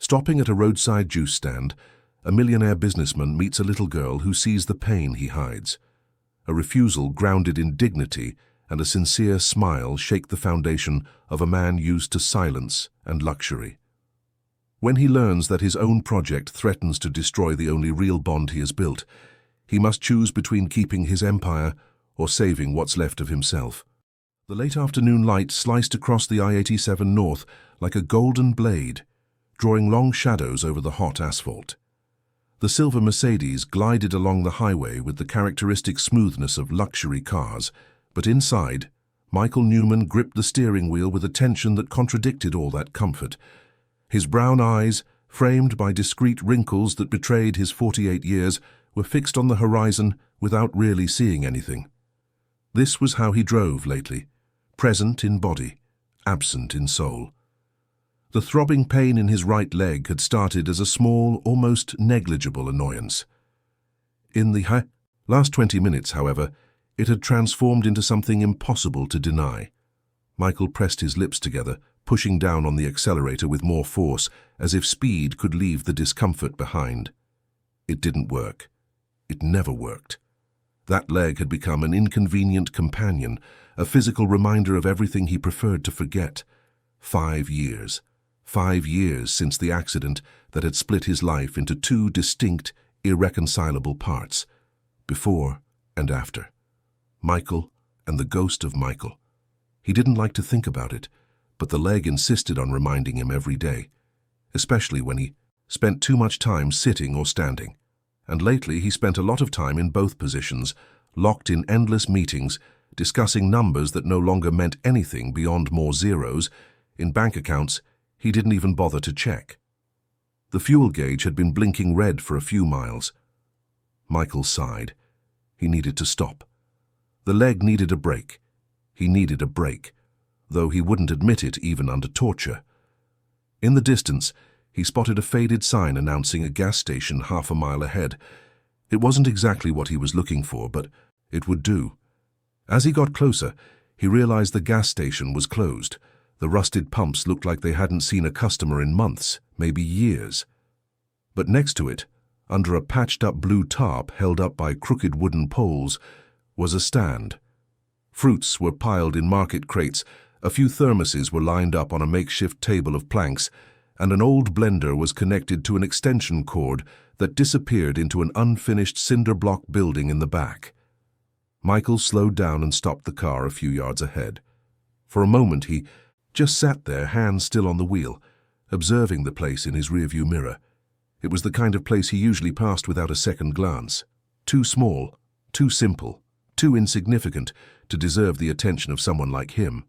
Stopping at a roadside juice stand, a millionaire businessman meets a little girl who sees the pain he hides. A refusal grounded in dignity and a sincere smile shake the foundation of a man used to silence and luxury. When he learns that his own project threatens to destroy the only real bond he has built, he must choose between keeping his empire or saving what's left of himself. The late afternoon light sliced across the I-87 north like a golden blade, drawing long shadows over the hot asphalt. The silver Mercedes glided along the highway with the characteristic smoothness of luxury cars, but inside, Michael Newman gripped the steering wheel with a tension that contradicted all that comfort. His brown eyes, framed by discreet wrinkles that betrayed his 48 years, were fixed on the horizon without really seeing anything. This was how he drove lately, present in body, absent in soul. The throbbing pain in his right leg had started as a small, almost negligible annoyance. In the last 20 minutes, however, it had transformed into something impossible to deny. Michael pressed his lips together, pushing down on the accelerator with more force, as if speed could leave the discomfort behind. It didn't work. It never worked. That leg had become an inconvenient companion, a physical reminder of everything he preferred to forget. 5 years. 5 years since the accident that had split his life into two distinct, irreconcilable parts, before and after. Michael and the ghost of Michael. He didn't like to think about it, but the leg insisted on reminding him every day, especially when he spent too much time sitting or standing. And lately he spent a lot of time in both positions, locked in endless meetings, discussing numbers that no longer meant anything beyond more zeros. In bank accounts he didn't even bother to check. The fuel gauge had been blinking red for a few miles. Michael sighed. He needed to stop. The leg needed a break. He needed a break, though he wouldn't admit it even under torture. In the distance, he spotted a faded sign announcing a gas station half a mile ahead. It wasn't exactly what he was looking for, but it would do. As he got closer, he realized the gas station was closed. The rusted pumps looked like they hadn't seen a customer in months, maybe years. But next to it, under a patched-up blue tarp held up by crooked wooden poles, was a stand. Fruits were piled in market crates, a few thermoses were lined up on a makeshift table of planks, and an old blender was connected to an extension cord that disappeared into an unfinished cinder block building in the back. Michael slowed down and stopped the car a few yards ahead. For a moment he just sat there, hands still on the wheel, observing the place in his rearview mirror. It was the kind of place he usually passed without a second glance. Too small, too simple, too insignificant to deserve the attention of someone like him.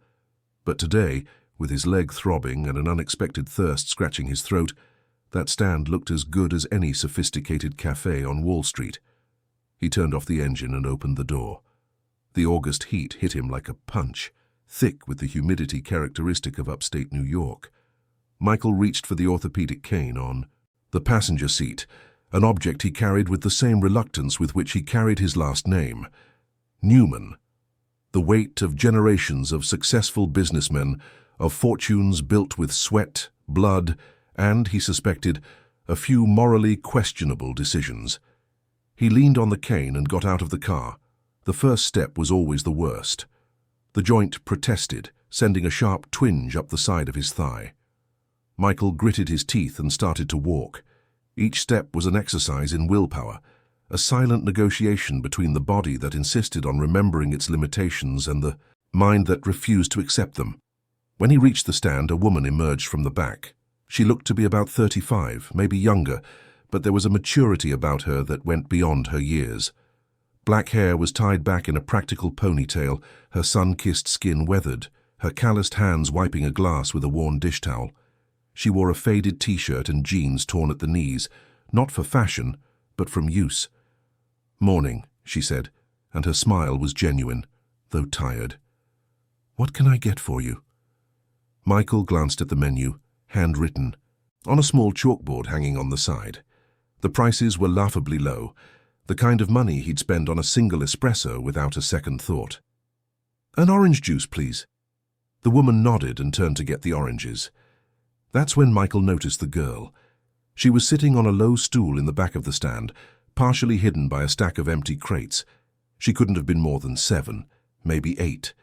But today, with his leg throbbing and an unexpected thirst scratching his throat, that stand looked as good as any sophisticated cafe on Wall Street. He turned off the engine and opened the door. The August heat hit him like a punch, thick with the humidity characteristic of upstate New York. Michael reached for the orthopedic cane on the passenger seat, an object he carried with the same reluctance with which he carried his last name, Newman. The weight of generations of successful businessmen, of fortunes built with sweat, blood, and, he suspected, a few morally questionable decisions. He leaned on the cane and got out of the car. The first step was always the worst. The joint protested, sending a sharp twinge up the side of his thigh. Michael gritted his teeth and started to walk. Each step was an exercise in willpower, a silent negotiation between the body that insisted on remembering its limitations and the mind that refused to accept them. When he reached the stand, a woman emerged from the back. She looked to be about 35, maybe younger, but there was a maturity about her that went beyond her years. Black hair was tied back in a practical ponytail, her sun-kissed skin weathered, her calloused hands wiping a glass with a worn dish towel. She wore a faded t-shirt and jeans torn at the knees, not for fashion, but from use. "Morning," she said, and her smile was genuine, though tired. "What can I get for you?" Michael glanced at the menu, handwritten, on a small chalkboard hanging on the side. The prices were laughably low, the kind of money he'd spend on a single espresso without a second thought. "An orange juice, please." The woman nodded and turned to get the oranges. That's when Michael noticed the girl, She was sitting on a low stool in the back of the stand, partially hidden by a stack of empty crates. She couldn't have been more than 7, maybe 8.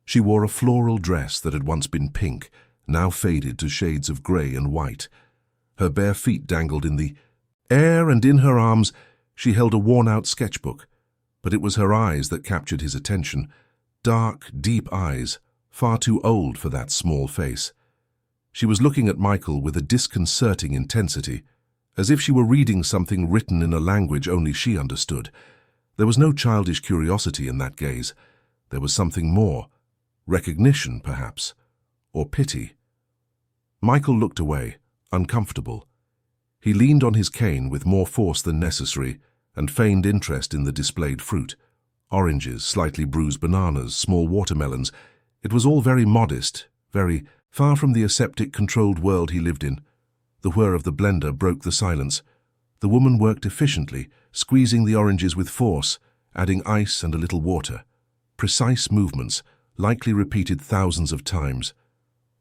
She wore a floral dress that had once been pink, now faded to shades of grey and white. Her bare feet dangled in the air, and in her arms she held a worn-out sketchbook. But it was her eyes that captured his attention. Dark, deep eyes, far too old for that small face. She was looking at Michael with a disconcerting intensity, as if she were reading something written in a language only she understood. There was no childish curiosity in that gaze. There was something more. Recognition, perhaps, or pity. Michael looked away, uncomfortable. He leaned on his cane with more force than necessary and feigned interest in the displayed fruit. Oranges, slightly bruised bananas, small watermelons. It was all very modest, very far from the aseptic, controlled world he lived in. The whir of the blender broke the silence. The woman worked efficiently, squeezing the oranges with force, adding ice and a little water. Precise movements, likely repeated thousands of times.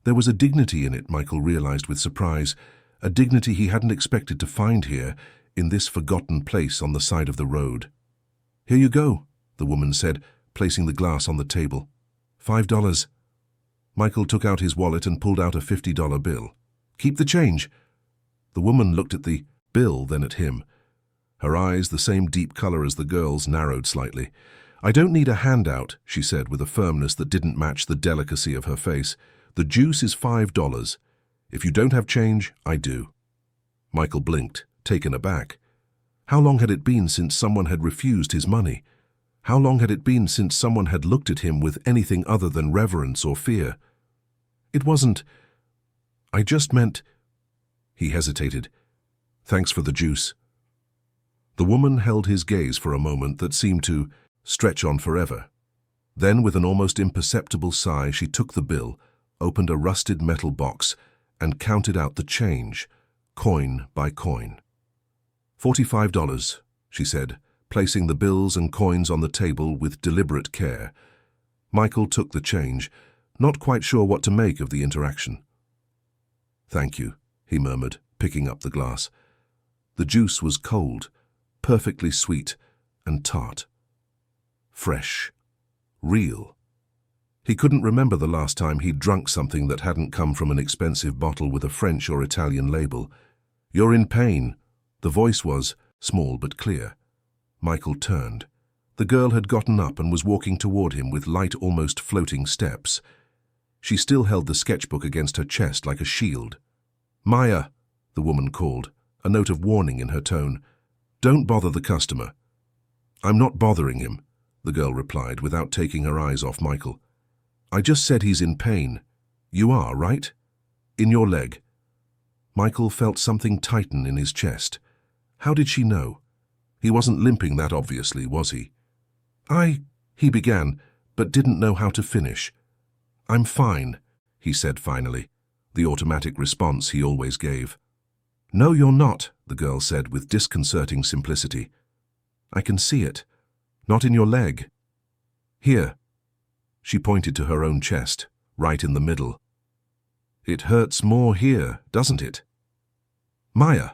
There was a dignity in it, Michael realized with surprise, a dignity he hadn't expected to find here, in this forgotten place on the side of the road. "Here you go," the woman said, placing the glass on the table. $5. Michael took out his wallet and pulled out a $50 bill. "Keep the change." The woman looked at the bill, then at him. Her eyes, the same deep color as the girl's, narrowed slightly. "I don't need a handout," she said with a firmness that didn't match the delicacy of her face. "The juice is $5. If you don't have change, I do." Michael blinked, taken aback. How long had it been since someone had refused his money? How long had it been since someone had looked at him with anything other than reverence or fear? "It wasn't... I just meant..." He hesitated. "Thanks for the juice." The woman held his gaze for a moment that seemed to stretch on forever. Then, with an almost imperceptible sigh, she took the bill, opened a rusted metal box, and counted out the change, coin by coin. $45, she said, placing the bills and coins on the table with deliberate care. Michael took the change, not quite sure what to make of the interaction. "Thank you," he murmured, picking up the glass. The juice was cold, perfectly sweet and tart. Fresh. Real. He couldn't remember the last time he'd drunk something that hadn't come from an expensive bottle with a French or Italian label. "You're in pain." The voice was small but clear. Michael turned. The girl had gotten up and was walking toward him with light, almost floating steps. She still held the sketchbook against her chest like a shield. "Maya," the woman called, a note of warning in her tone. "Don't bother the customer." "I'm not bothering him," the girl replied without taking her eyes off Michael. "I just said he's in pain. You are, right? In your leg." Michael felt something tighten in his chest. How did she know? He wasn't limping that obviously, was he? He began, but didn't know how to finish. "I'm fine," he said finally, the automatic response he always gave. "No, you're not," the girl said with disconcerting simplicity. "I can see it. Not in your leg. Here." She pointed to her own chest, right in the middle. "It hurts more here, doesn't it?" "Maya."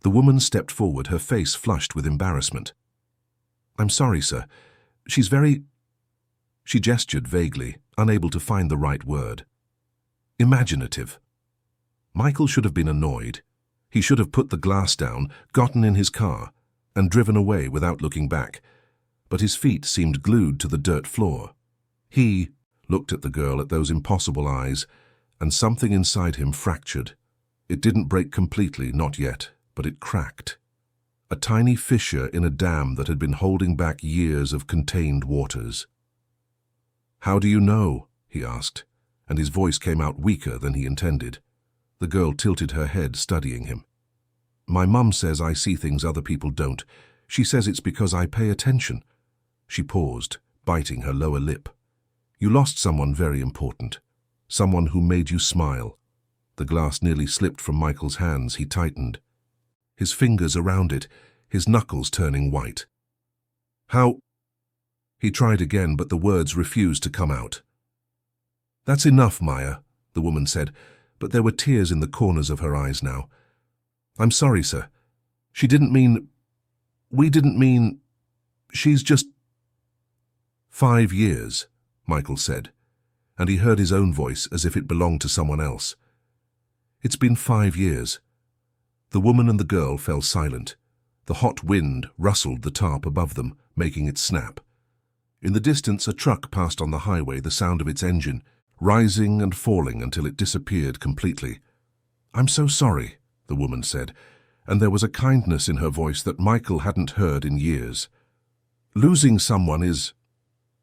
The woman stepped forward, her face flushed with embarrassment. "I'm sorry, sir. She's very..." She gestured vaguely, unable to find the right word. "Imaginative." Michael should have been annoyed. He should have put the glass down, gotten in his car, and driven away without looking back. But his feet seemed glued to the dirt floor. He looked at the girl, at those impossible eyes, and something inside him fractured. It didn't break completely, not yet, but it cracked. A tiny fissure in a dam that had been holding back years of contained waters. "How do you know?" he asked, and his voice came out weaker than he intended. The girl tilted her head, studying him. "My mum says I see things other people don't. She says it's because I pay attention." She paused, biting her lower lip. "You lost someone very important. Someone who made you smile." The glass nearly slipped from Michael's hands. He tightened, his fingers around it, his knuckles turning white. "How?" He tried again, but the words refused to come out. "That's enough, Maya," the woman said, but there were tears in the corners of her eyes now. I'm sorry, sir. She didn't mean... We didn't mean... She's just... 5 years, Michael said, and he heard his own voice as if it belonged to someone else. It's been 5 years. The woman and the girl fell silent. The hot wind rustled the tarp above them, making it snap. In the distance, a truck passed on the highway, the sound of its engine, rising and falling until it disappeared completely. I'm so sorry, the woman said, and there was a kindness in her voice that Michael hadn't heard in years. Losing someone is...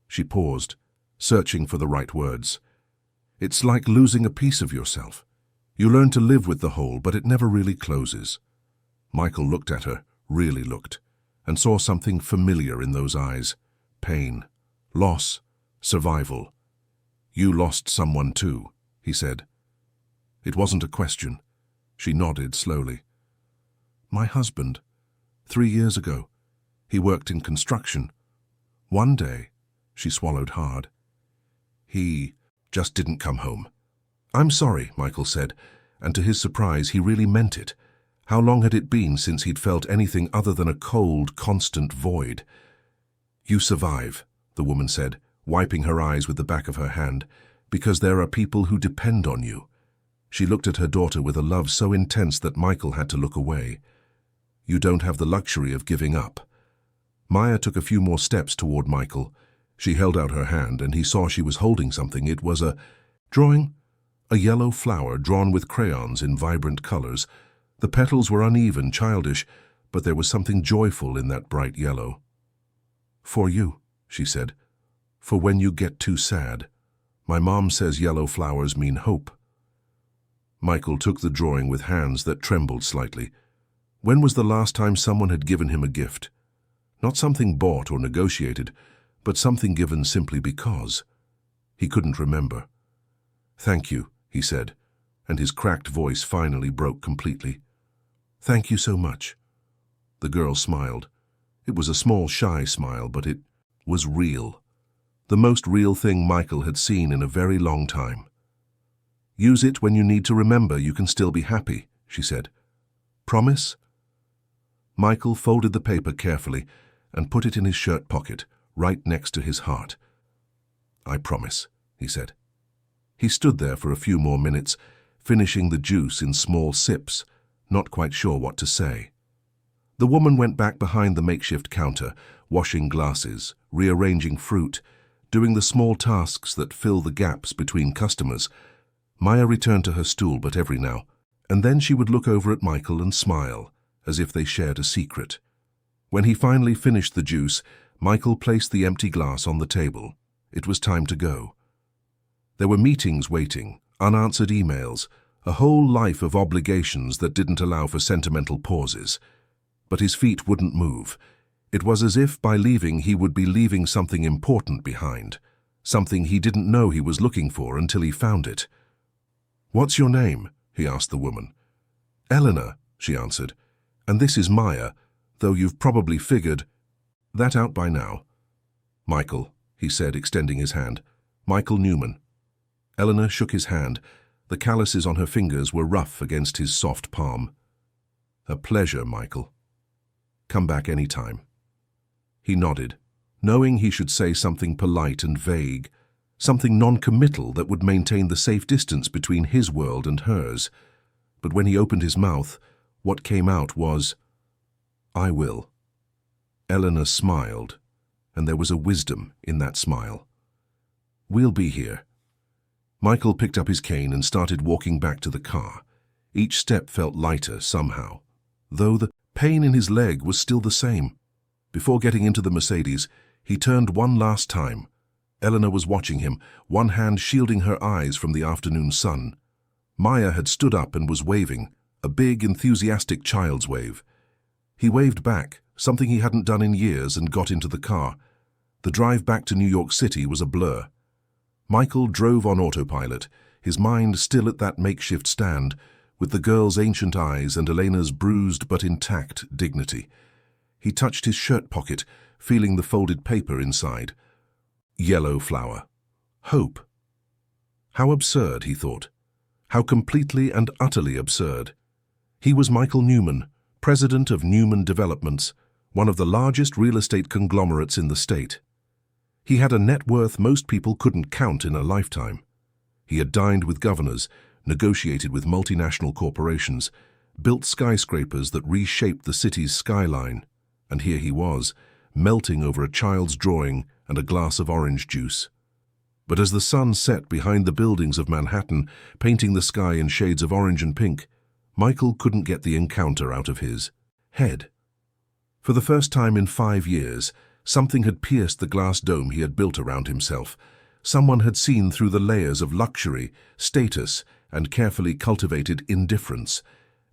She paused, searching for the right words. It's like losing a piece of yourself. You learn to live with the whole, but it never really closes. Michael looked at her, really looked, and saw something familiar in those eyes. Pain, loss, survival. You lost someone too, he said. It wasn't a question. She nodded slowly. My husband. 3 years ago. He worked in construction. One day, she swallowed hard. He just didn't come home. I'm sorry, Michael said, and to his surprise, he really meant it. How long had it been since he'd felt anything other than a cold, constant void? You survive, the woman said, wiping her eyes with the back of her hand, because there are people who depend on you. She looked at her daughter with a love so intense that Michael had to look away. You don't have the luxury of giving up. Maya took a few more steps toward Michael. She held out her hand, and he saw she was holding something. It was a drawing, a yellow flower drawn with crayons in vibrant colors. The petals were uneven, childish, but there was something joyful in that bright yellow. For you, she said, for when you get too sad. My mom says yellow flowers mean hope. Michael took the drawing with hands that trembled slightly. When was the last time someone had given him a gift? Not something bought or negotiated, but something given simply because. He couldn't remember. Thank you, he said, and his cracked voice finally broke completely. Thank you so much. The girl smiled. It was a small, shy smile, but it was real. The most real thing Michael had seen in a very long time. Use it when you need to remember you can still be happy, she said. Promise? Michael folded the paper carefully and put it in his shirt pocket, right next to his heart. I promise, he said. He stood there for a few more minutes, finishing the juice in small sips, not quite sure what to say. The woman went back behind the makeshift counter, washing glasses, rearranging fruit, doing the small tasks that fill the gaps between customers. Maya returned to her stool, but every now and then she would look over at Michael and smile, as if they shared a secret. When he finally finished the juice, Michael placed the empty glass on the table. It was time to go. There were meetings waiting, unanswered emails, a whole life of obligations that didn't allow for sentimental pauses. But his feet wouldn't move. It was as if by leaving he would be leaving something important behind, something he didn't know he was looking for until he found it. What's your name? He asked the woman. Eleanor, she answered, and this is Maya, though you've probably figured that out by now. Michael, he said, extending his hand. Michael Newman. Eleanor shook his hand. The calluses on her fingers were rough against his soft palm. A pleasure, Michael. Come back any time. He nodded, knowing he should say something polite and vague, something non-committal that would maintain the safe distance between his world and hers. But when he opened his mouth, what came out was, I will. Eleanor smiled, and there was a wisdom in that smile. We'll be here. Michael picked up his cane and started walking back to the car. Each step felt lighter somehow, though the pain in his leg was still the same. Before getting into the Mercedes, he turned one last time. Eleanor was watching him, one hand shielding her eyes from the afternoon sun. Maya had stood up and was waving, a big, enthusiastic child's wave. He waved back, something he hadn't done in years, and got into the car. The drive back to New York City was a blur. Michael drove on autopilot, his mind still at that makeshift stand, with the girl's ancient eyes and Elena's bruised but intact dignity. He touched his shirt pocket, feeling the folded paper inside. Yellow flower. Hope. How absurd, he thought. How completely and utterly absurd. He was Michael Newman, president of Newman Developments, one of the largest real estate conglomerates in the state. He had a net worth most people couldn't count in a lifetime. He had dined with governors, negotiated with multinational corporations, built skyscrapers that reshaped the city's skyline, and here he was, melting over a child's drawing and a glass of orange juice. But as the sun set behind the buildings of Manhattan, painting the sky in shades of orange and pink, Michael couldn't get the encounter out of his head. For the first time in 5 years, something had pierced the glass dome he had built around himself. Someone had seen through the layers of luxury, status, and carefully cultivated indifference,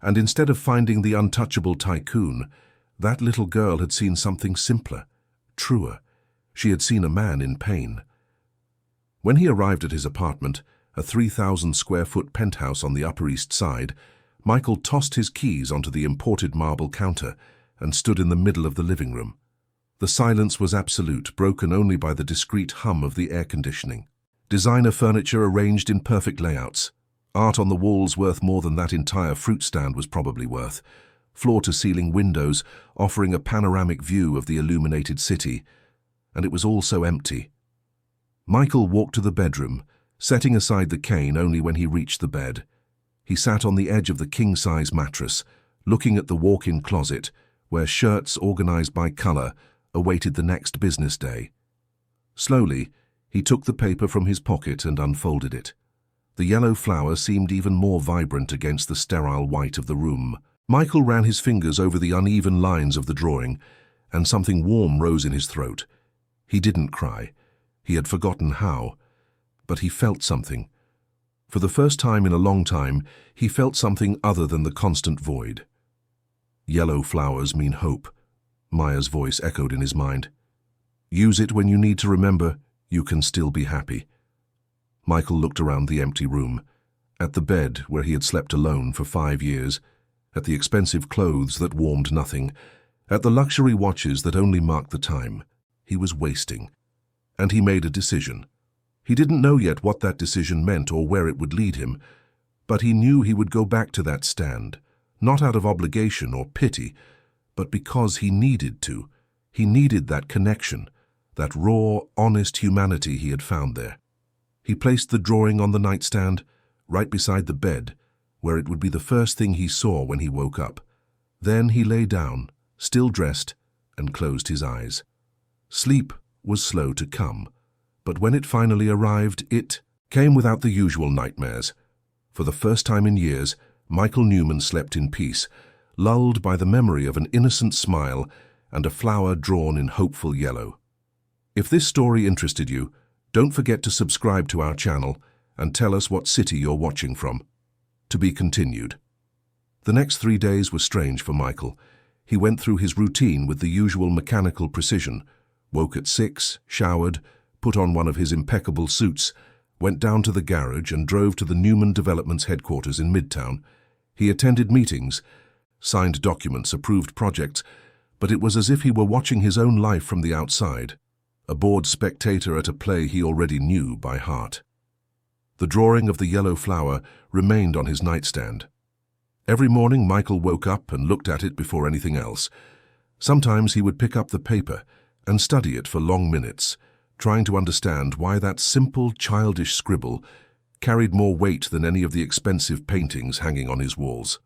and instead of finding the untouchable tycoon, that little girl had seen something simpler, truer. She had seen a man in pain. When he arrived at his apartment, a 3,000-square-foot penthouse on the Upper East Side, Michael tossed his keys onto the imported marble counter and stood in the middle of the living room. The silence was absolute, broken only by the discreet hum of the air conditioning. Designer furniture arranged in perfect layouts. Art on the walls worth more than that entire fruit stand was probably worth. Floor-to-ceiling windows offering a panoramic view of the illuminated city. And it was all so empty. Michael walked to the bedroom, setting aside the cane only when he reached the bed. He sat on the edge of the king-size mattress, looking at the walk-in closet, where shirts organized by color awaited the next business day. Slowly, he took the paper from his pocket and unfolded it. The yellow flower seemed even more vibrant against the sterile white of the room. Michael ran his fingers over the uneven lines of the drawing, and something warm rose in his throat. He didn't cry. He had forgotten how. But he felt something. For the first time in a long time, he felt something other than the constant void. Yellow flowers mean hope, Maya's voice echoed in his mind. Use it when you need to remember you can still be happy. Michael looked around the empty room, at the bed where he had slept alone for 5 years, at the expensive clothes that warmed nothing, at the luxury watches that only marked the time. He was wasting. And he made a decision. He didn't know yet what that decision meant or where it would lead him, but he knew he would go back to that stand, not out of obligation or pity, but because he needed to. He needed that connection, that raw, honest humanity he had found there. He placed the drawing on the nightstand, right beside the bed, where it would be the first thing he saw when he woke up. Then he lay down, still dressed, and closed his eyes. Sleep was slow to come, but when it finally arrived, it came without the usual nightmares. For the first time in years, Michael Newman slept in peace, lulled by the memory of an innocent smile and a flower drawn in hopeful yellow. If this story interested you, don't forget to subscribe to our channel and tell us what city you're watching from. To be continued. The next 3 days were strange for Michael. He went through his routine with the usual mechanical precision, woke at 6, showered, put on one of his impeccable suits, went down to the garage and drove to the Newman Developments headquarters in Midtown. He attended meetings, signed documents, approved projects, but it was as if he were watching his own life from the outside, a bored spectator at a play he already knew by heart. The drawing of the yellow flower remained on his nightstand. Every morning Michael woke up and looked at it before anything else. Sometimes he would pick up the paper and study it for long minutes, trying to understand why that simple, childish scribble carried more weight than any of the expensive paintings hanging on his walls.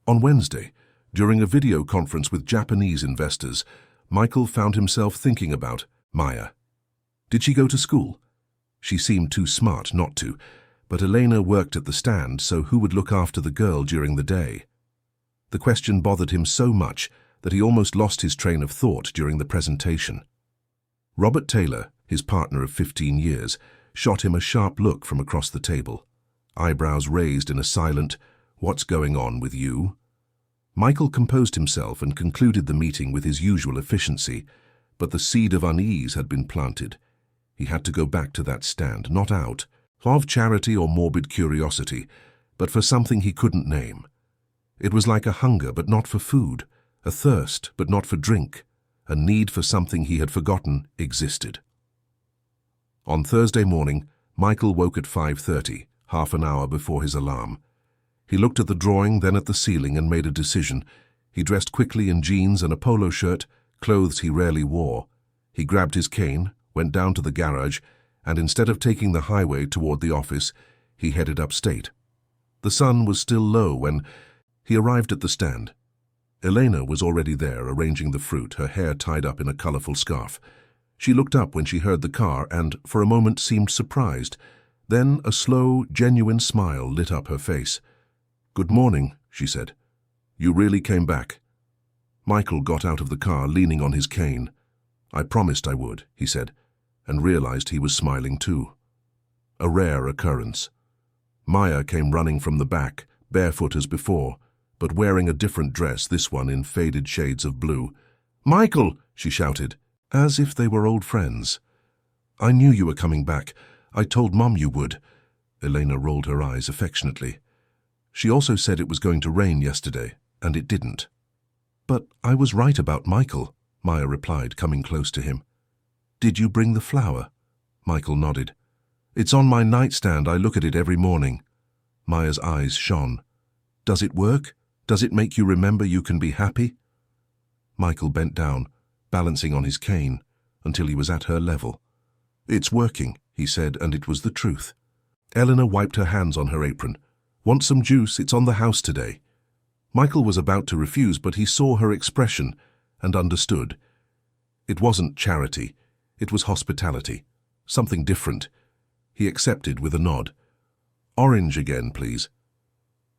On Wednesday, during a video conference with Japanese investors, Michael found himself thinking about Maya. Did she go to school? She seemed too smart not to, but Elena worked at the stand, so who would look after the girl during the day? The question bothered him so much that he almost lost his train of thought during the presentation. Robert Taylor, his partner of 15 years, shot him a sharp look from across the table, eyebrows raised in a silent, "What's going on with you?" Michael composed himself and concluded the meeting with his usual efficiency, but the seed of unease had been planted. He had to go back to that stand, not out of charity or morbid curiosity, but for something he couldn't name. It was like a hunger but not for food, a thirst but not for drink, a need for something he had forgotten existed. On Thursday morning, Michael woke at 5:30, half an hour before his alarm. He looked at the drawing, then at the ceiling, and made a decision. He dressed quickly in jeans and a polo shirt, clothes he rarely wore. He grabbed his cane, went down to the garage, and instead of taking the highway toward the office, he headed upstate. The sun was still low when he arrived at the stand. Elena was already there, arranging the fruit, her hair tied up in a colorful scarf. She looked up when she heard the car and, for a moment, seemed surprised. Then a slow, genuine smile lit up her face. "Good morning," she said. "You really came back." Michael got out of the car, leaning on his cane. "I promised I would," he said, and realized he was smiling too. A rare occurrence. Maya came running from the back, barefoot as before, but wearing a different dress, this one in faded shades of blue. "Michael!" she shouted, as if they were old friends. "I knew you were coming back. I told Mom you would." Elena rolled her eyes affectionately. "She also said it was going to rain yesterday, and it didn't." "But I was right about Michael," Maya replied, coming close to him. "Did you bring the flower?" Michael nodded. "It's on my nightstand. I look at it every morning." Maya's eyes shone. "Does it work? Does it make you remember you can be happy?" Michael bent down, balancing on his cane, until he was at her level. "It's working," he said, and it was the truth. Eleanor wiped her hands on her apron. "Want some juice? It's on the house today." Michael was about to refuse, but he saw her expression and understood. It wasn't charity. It was hospitality. Something different. He accepted with a nod. "Orange again, please."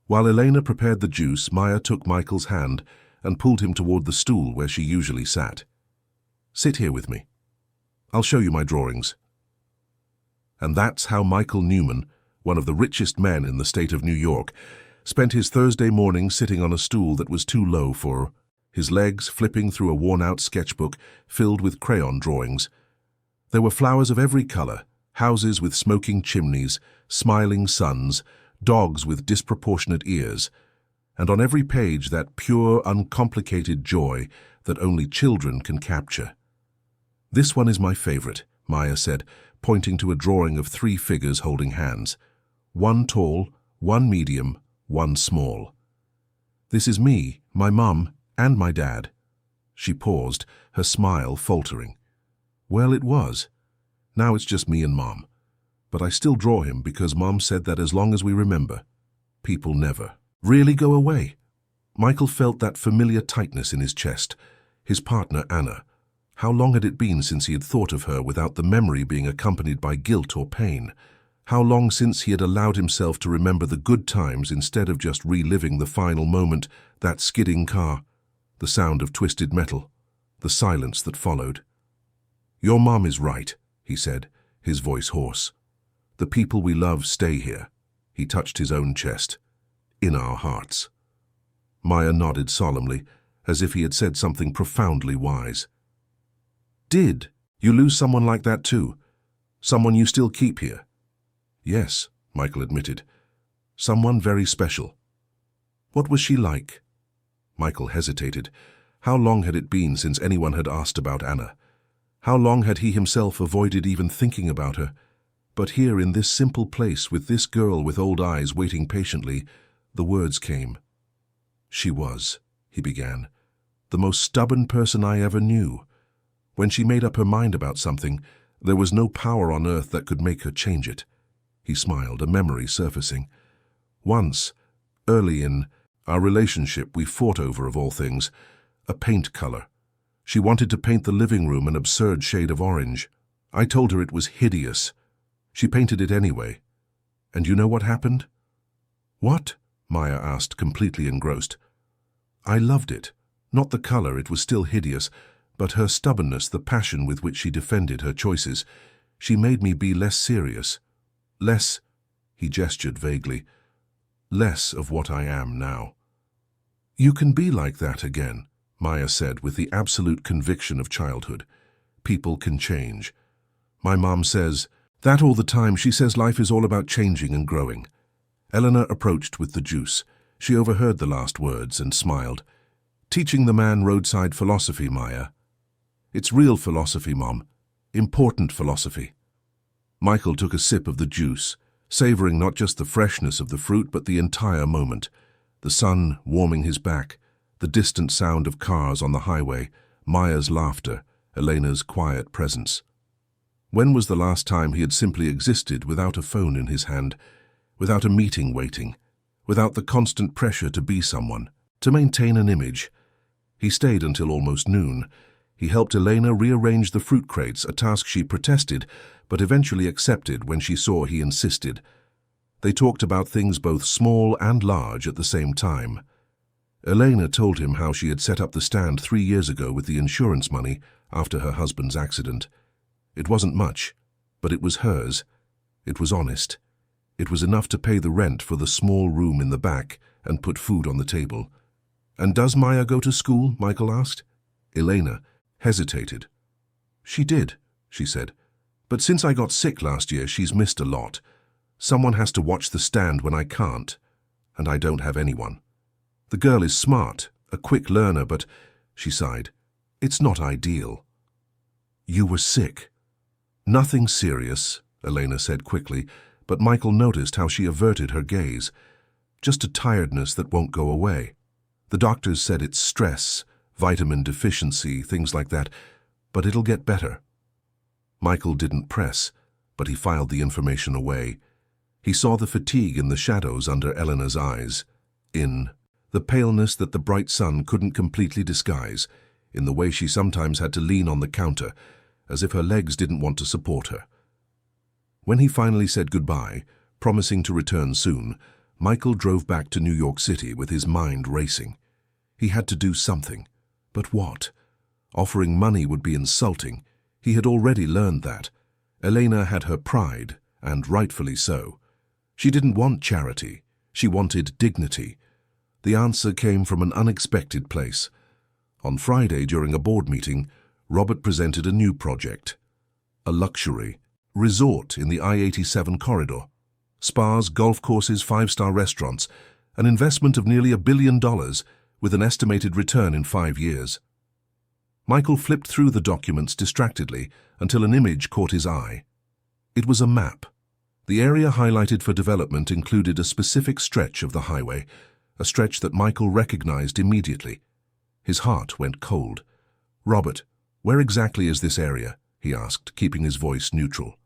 While Elena prepared the juice, Maya took Michael's hand and pulled him toward the stool where she usually sat. "Sit here with me. I'll show you my drawings." And that's how Michael Newman, one of the richest men in the state of New York, spent his Thursday morning sitting on a stool that was too low for his legs, flipping through a worn-out sketchbook filled with crayon drawings. There were flowers of every color, houses with smoking chimneys, smiling suns, dogs with disproportionate ears, and on every page that pure, uncomplicated joy that only children can capture. "This one is my favorite," Maya said, pointing to a drawing of 3 figures holding hands. One tall, one medium, one small. "This is me, my mum, and my dad." She paused, her smile faltering. "Well, it was. Now it's just me and Mom. But I still draw him because Mom said that as long as we remember, people never really go away." Michael felt that familiar tightness in his chest. His partner, Anna. How long had it been since he had thought of her without the memory being accompanied by guilt or pain? How long since he had allowed himself to remember the good times instead of just reliving the final moment, that skidding car, the sound of twisted metal, the silence that followed? "Your mom is right," he said, his voice hoarse. "The people we love stay here." He touched his own chest. "In our hearts." Maya nodded solemnly, as if he had said something profoundly wise. "Did you lose someone like that too? Someone you still keep here?" "Yes," Michael admitted. "Someone very special." "What was she like?" Michael hesitated. How long had it been since anyone had asked about Anna? How long had he himself avoided even thinking about her? But here in this simple place, with this girl with old eyes waiting patiently, the words came. "She was," he began, "the most stubborn person I ever knew. When she made up her mind about something, there was no power on earth that could make her change it." He smiled, a memory surfacing. "Once, early in our relationship, we fought over, of all things, a paint color. She wanted to paint the living room an absurd shade of orange. I told her it was hideous. She painted it anyway. And you know what happened?" "What?" Maya asked, completely engrossed. "I loved it. Not the color, it was still hideous, but her stubbornness, the passion with which she defended her choices. She made me be less serious. Less," he gestured vaguely, "less of what I am now." "You can be like that again," Maya said with the absolute conviction of childhood. "People can change. My mom says that all the time. She says life is all about changing and growing." Eleanor approached with the juice. She overheard the last words and smiled. "Teaching the man roadside philosophy, Maya. It's real philosophy, Mom. Important philosophy." Michael took a sip of the juice, savoring not just the freshness of the fruit but the entire moment. The sun warming his back, the distant sound of cars on the highway, Maya's laughter, Elena's quiet presence. When was the last time he had simply existed without a phone in his hand, without a meeting waiting, without the constant pressure to be someone, to maintain an image? He stayed until almost noon. He helped Elena rearrange the fruit crates, a task she protested, but eventually accepted when she saw he insisted. They talked about things both small and large at the same time. Elena told him how she had set up the stand 3 years ago with the insurance money after her husband's accident. It wasn't much, but it was hers. It was honest. It was enough to pay the rent for the small room in the back and put food on the table. "And does Maya go to school?" Michael asked. Elena hesitated. "She did," she said. "But since I got sick last year, she's missed a lot. Someone has to watch the stand when I can't, and I don't have anyone. The girl is smart, a quick learner, but," she sighed, "it's not ideal." "You were sick." "Nothing serious," Elena said quickly, but Michael noticed how she averted her gaze. "Just a tiredness that won't go away. The doctors said it's stress, vitamin deficiency, things like that, but it'll get better." Michael didn't press, but he filed the information away. He saw the fatigue in the shadows under Elena's eyes, in the paleness that the bright sun couldn't completely disguise, in the way she sometimes had to lean on the counter, as if her legs didn't want to support her. When he finally said goodbye, promising to return soon, Michael drove back to New York City with his mind racing. He had to do something. But what? Offering money would be insulting. He had already learned that. Elena had her pride, and rightfully so. She didn't want charity. She wanted dignity. The answer came from an unexpected place. On Friday, during a board meeting, Robert presented a new project. A luxury resort in the I-87 corridor. Spas, golf courses, 5-star restaurants. An investment of nearly $1 billion, with an estimated return in 5 years. Michael flipped through the documents distractedly until an image caught his eye. It was a map. The area highlighted for development included a specific stretch of the highway, a stretch that Michael recognized immediately. His heart went cold. "Robert, where exactly is this area?" he asked, keeping his voice neutral.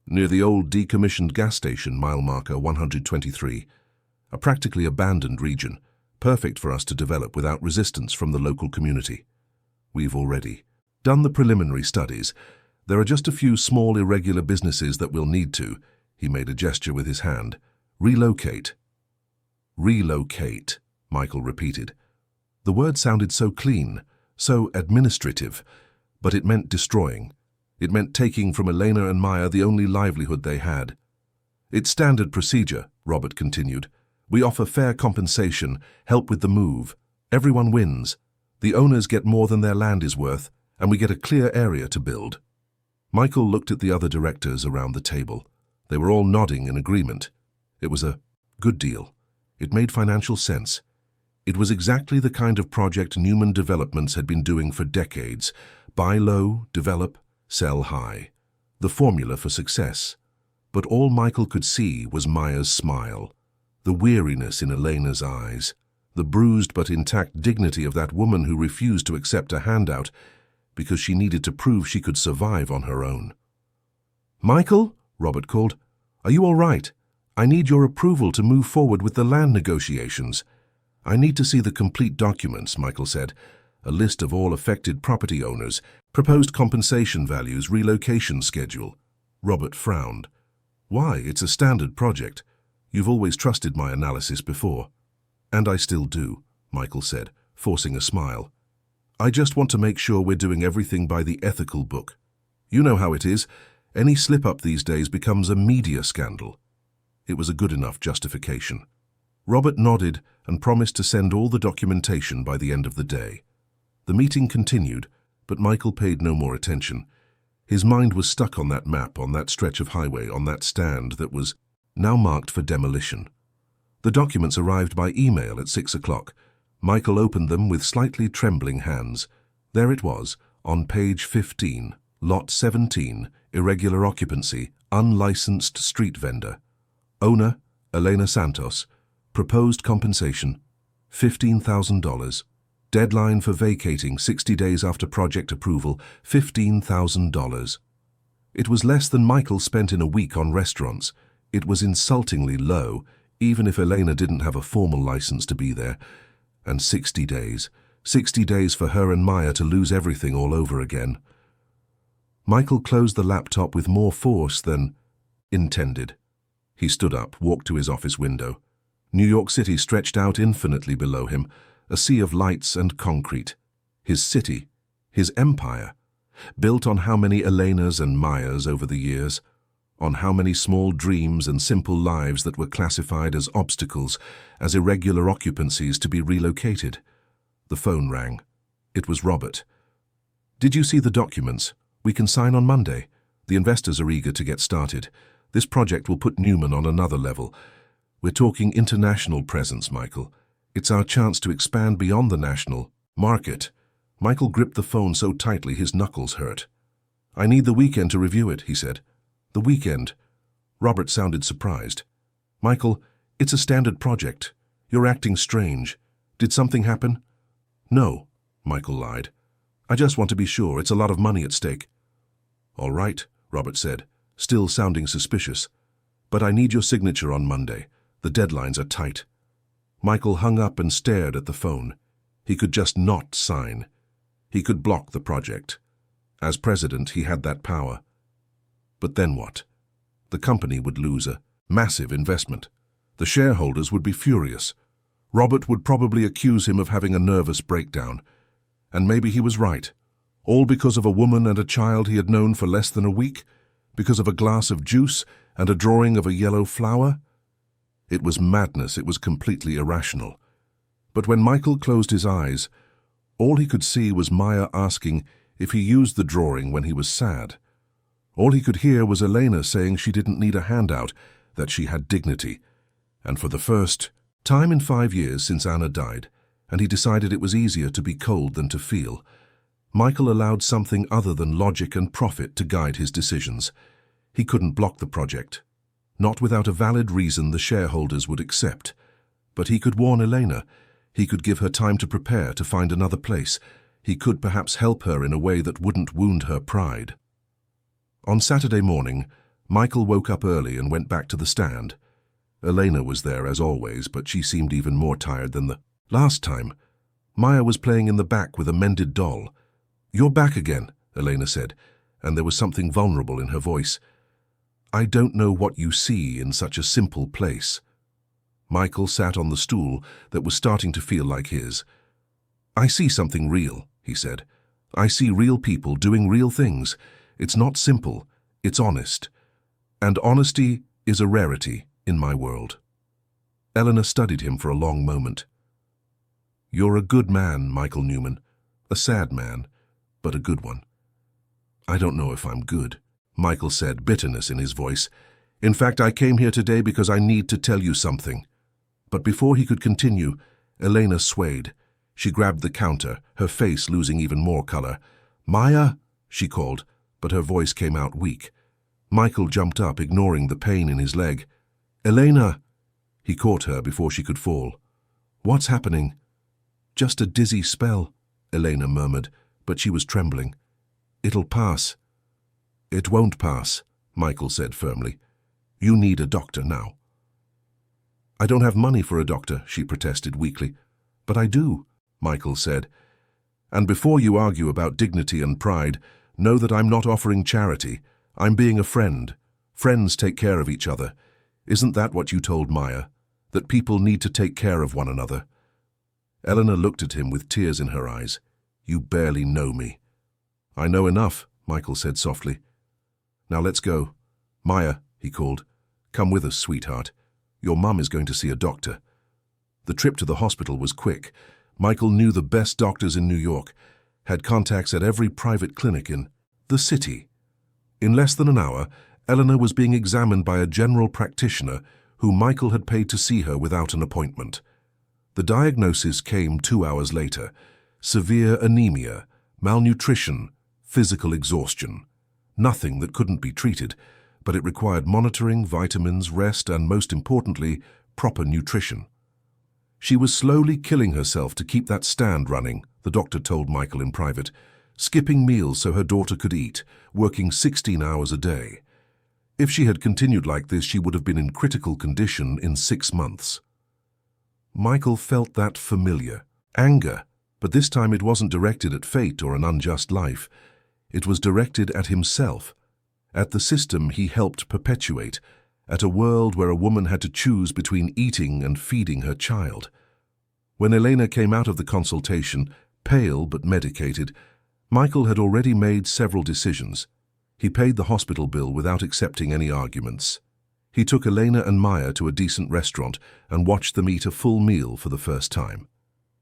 "Near the old decommissioned gas station, mile marker 123. A practically abandoned region, perfect for us to develop without resistance from the local community. We've already done the preliminary studies. There are just a few small irregular businesses that we'll need to," he made a gesture with his hand, "relocate." "Relocate," Michael repeated. The word sounded so clean, so administrative, but it meant destroying. It meant taking from Elena and Maya the only livelihood they had. "It's standard procedure," Robert continued. "We offer fair compensation, help with the move. Everyone wins. The owners get more than their land is worth, and we get a clear area to build." Michael looked at the other directors around the table. They were all nodding in agreement. It was a good deal. It made financial sense. It was exactly the kind of project Newman Developments had been doing for decades. Buy low, develop, sell high. The formula for success. But all Michael could see was Maya's smile, the weariness in Elena's eyes, the bruised but intact dignity of that woman who refused to accept a handout because she needed to prove she could survive on her own. "Michael," Robert called, "are you all right? I need your approval to move forward with the land negotiations." "I need to see the complete documents," Michael said. "A list of all affected property owners, proposed compensation values, relocation schedule." Robert frowned. "Why? It's a standard project. You've always trusted my analysis before." "And I still do," Michael said, forcing a smile. "I just want to make sure we're doing everything by the ethical book. You know how it is. Any slip-up these days becomes a media scandal." It was a good enough justification. Robert nodded and promised to send all the documentation by the end of the day. The meeting continued, but Michael paid no more attention. His mind was stuck on that map, on that stretch of highway, on that stand that was now marked for demolition. The documents arrived by email at 6 o'clock. Michael opened them with slightly trembling hands. There it was, on page 15, Lot 17, irregular occupancy, unlicensed street vendor. Owner, Elena Santos. Proposed compensation, $15,000. Deadline for vacating 60 days after project approval, $15,000. It was less than Michael spent in a week on restaurants. It was insultingly low, even if Elena didn't have a formal license to be there. And 60 days. 60 days for her and Maya to lose everything all over again. Michael closed the laptop with more force than intended. He stood up, walked to his office window. New York City stretched out infinitely below him, a sea of lights and concrete. His city, his empire, built on how many Elenas and Mayas over the years, on how many small dreams and simple lives that were classified as obstacles, as irregular occupancies to be relocated. The phone rang. It was Robert. "Did you see the documents? We can sign on Monday. The investors are eager to get started. This project will put Newman on another level. We're talking international presence, Michael. It's our chance to expand beyond the national market." Michael gripped the phone so tightly his knuckles hurt. "I need the weekend to review it," he said. "The weekend?" Robert sounded surprised. "Michael, it's a standard project. You're acting strange. Did something happen?" "No," Michael lied. "I just want to be sure. It's a lot of money at stake." "All right," Robert said, still sounding suspicious. "But I need your signature on Monday. The deadlines are tight." Michael hung up and stared at the phone. He could just not sign. He could block the project. As president, he had that power. But then what? The company would lose a massive investment. The shareholders would be furious. Robert would probably accuse him of having a nervous breakdown. And maybe he was right. All because of a woman and a child he had known for less than a week? Because of a glass of juice and a drawing of a yellow flower? It was madness. It was completely irrational. But when Michael closed his eyes, all he could see was Maya asking if he used the drawing when he was sad. All he could hear was Elena saying she didn't need a handout, that she had dignity. And for the first time in 5 years since Anna died, and he decided it was easier to be cold than to feel, Michael allowed something other than logic and profit to guide his decisions. He couldn't block the project. Not without a valid reason the shareholders would accept. But he could warn Elena. He could give her time to prepare to find another place. He could perhaps help her in a way that wouldn't wound her pride. On Saturday morning, Michael woke up early and went back to the stand. Elena was there as always, but she seemed even more tired than the last time. Maya was playing in the back with a mended doll. "You're back again," Elena said, and there was something vulnerable in her voice. "I don't know what you see in such a simple place." Michael sat on the stool that was starting to feel like his. "I see something real," he said. "I see real people doing real things. It's not simple, it's honest. And honesty is a rarity in my world." Eleanor studied him for a long moment. "You're a good man, Michael Newman. A sad man, but a good one." "I don't know if I'm good," Michael said, bitterness in his voice. "In fact, I came here today because I need to tell you something." But before he could continue, Elena swayed. She grabbed the counter, her face losing even more color. "Maya," she called, but her voice came out weak. Michael jumped up, ignoring the pain in his leg. "Elena!" He caught her before she could fall. "What's happening?" "Just a dizzy spell," Elena murmured, but she was trembling. "It'll pass." "It won't pass," Michael said firmly. "You need a doctor now." "I don't have money for a doctor," she protested weakly. "But I do," Michael said. "And before you argue about dignity and pride, know that I'm not offering charity. I'm being a friend. Friends take care of each other. Isn't that what you told Maya? That people need to take care of one another?" Eleanor looked at him with tears in her eyes. "You barely know me." "I know enough," Michael said softly. "Now let's go." "Maya," he called, "come with us, sweetheart. Your mum is going to see a doctor." The trip to the hospital was quick. Michael knew the best doctors in New York, had contacts at every private clinic in the city. In less than an hour, Eleanor was being examined by a general practitioner who Michael had paid to see her without an appointment. The diagnosis came 2 hours later: severe anemia, malnutrition, physical exhaustion. Nothing that couldn't be treated, but it required monitoring, vitamins, rest, and most importantly, proper nutrition. She was slowly killing herself to keep that stand running, the doctor told Michael in private, skipping meals so her daughter could eat, working 16 hours a day. If she had continued like this, she would have been in critical condition in 6 months. Michael felt that familiar anger, but this time it wasn't directed at fate or an unjust life. It was directed at himself, at the system he helped perpetuate, at a world where a woman had to choose between eating and feeding her child. When Elena came out of the consultation, pale but medicated, Michael had already made several decisions. He paid the hospital bill without accepting any arguments. He took Elena and Maya to a decent restaurant and watched them eat a full meal for the first time.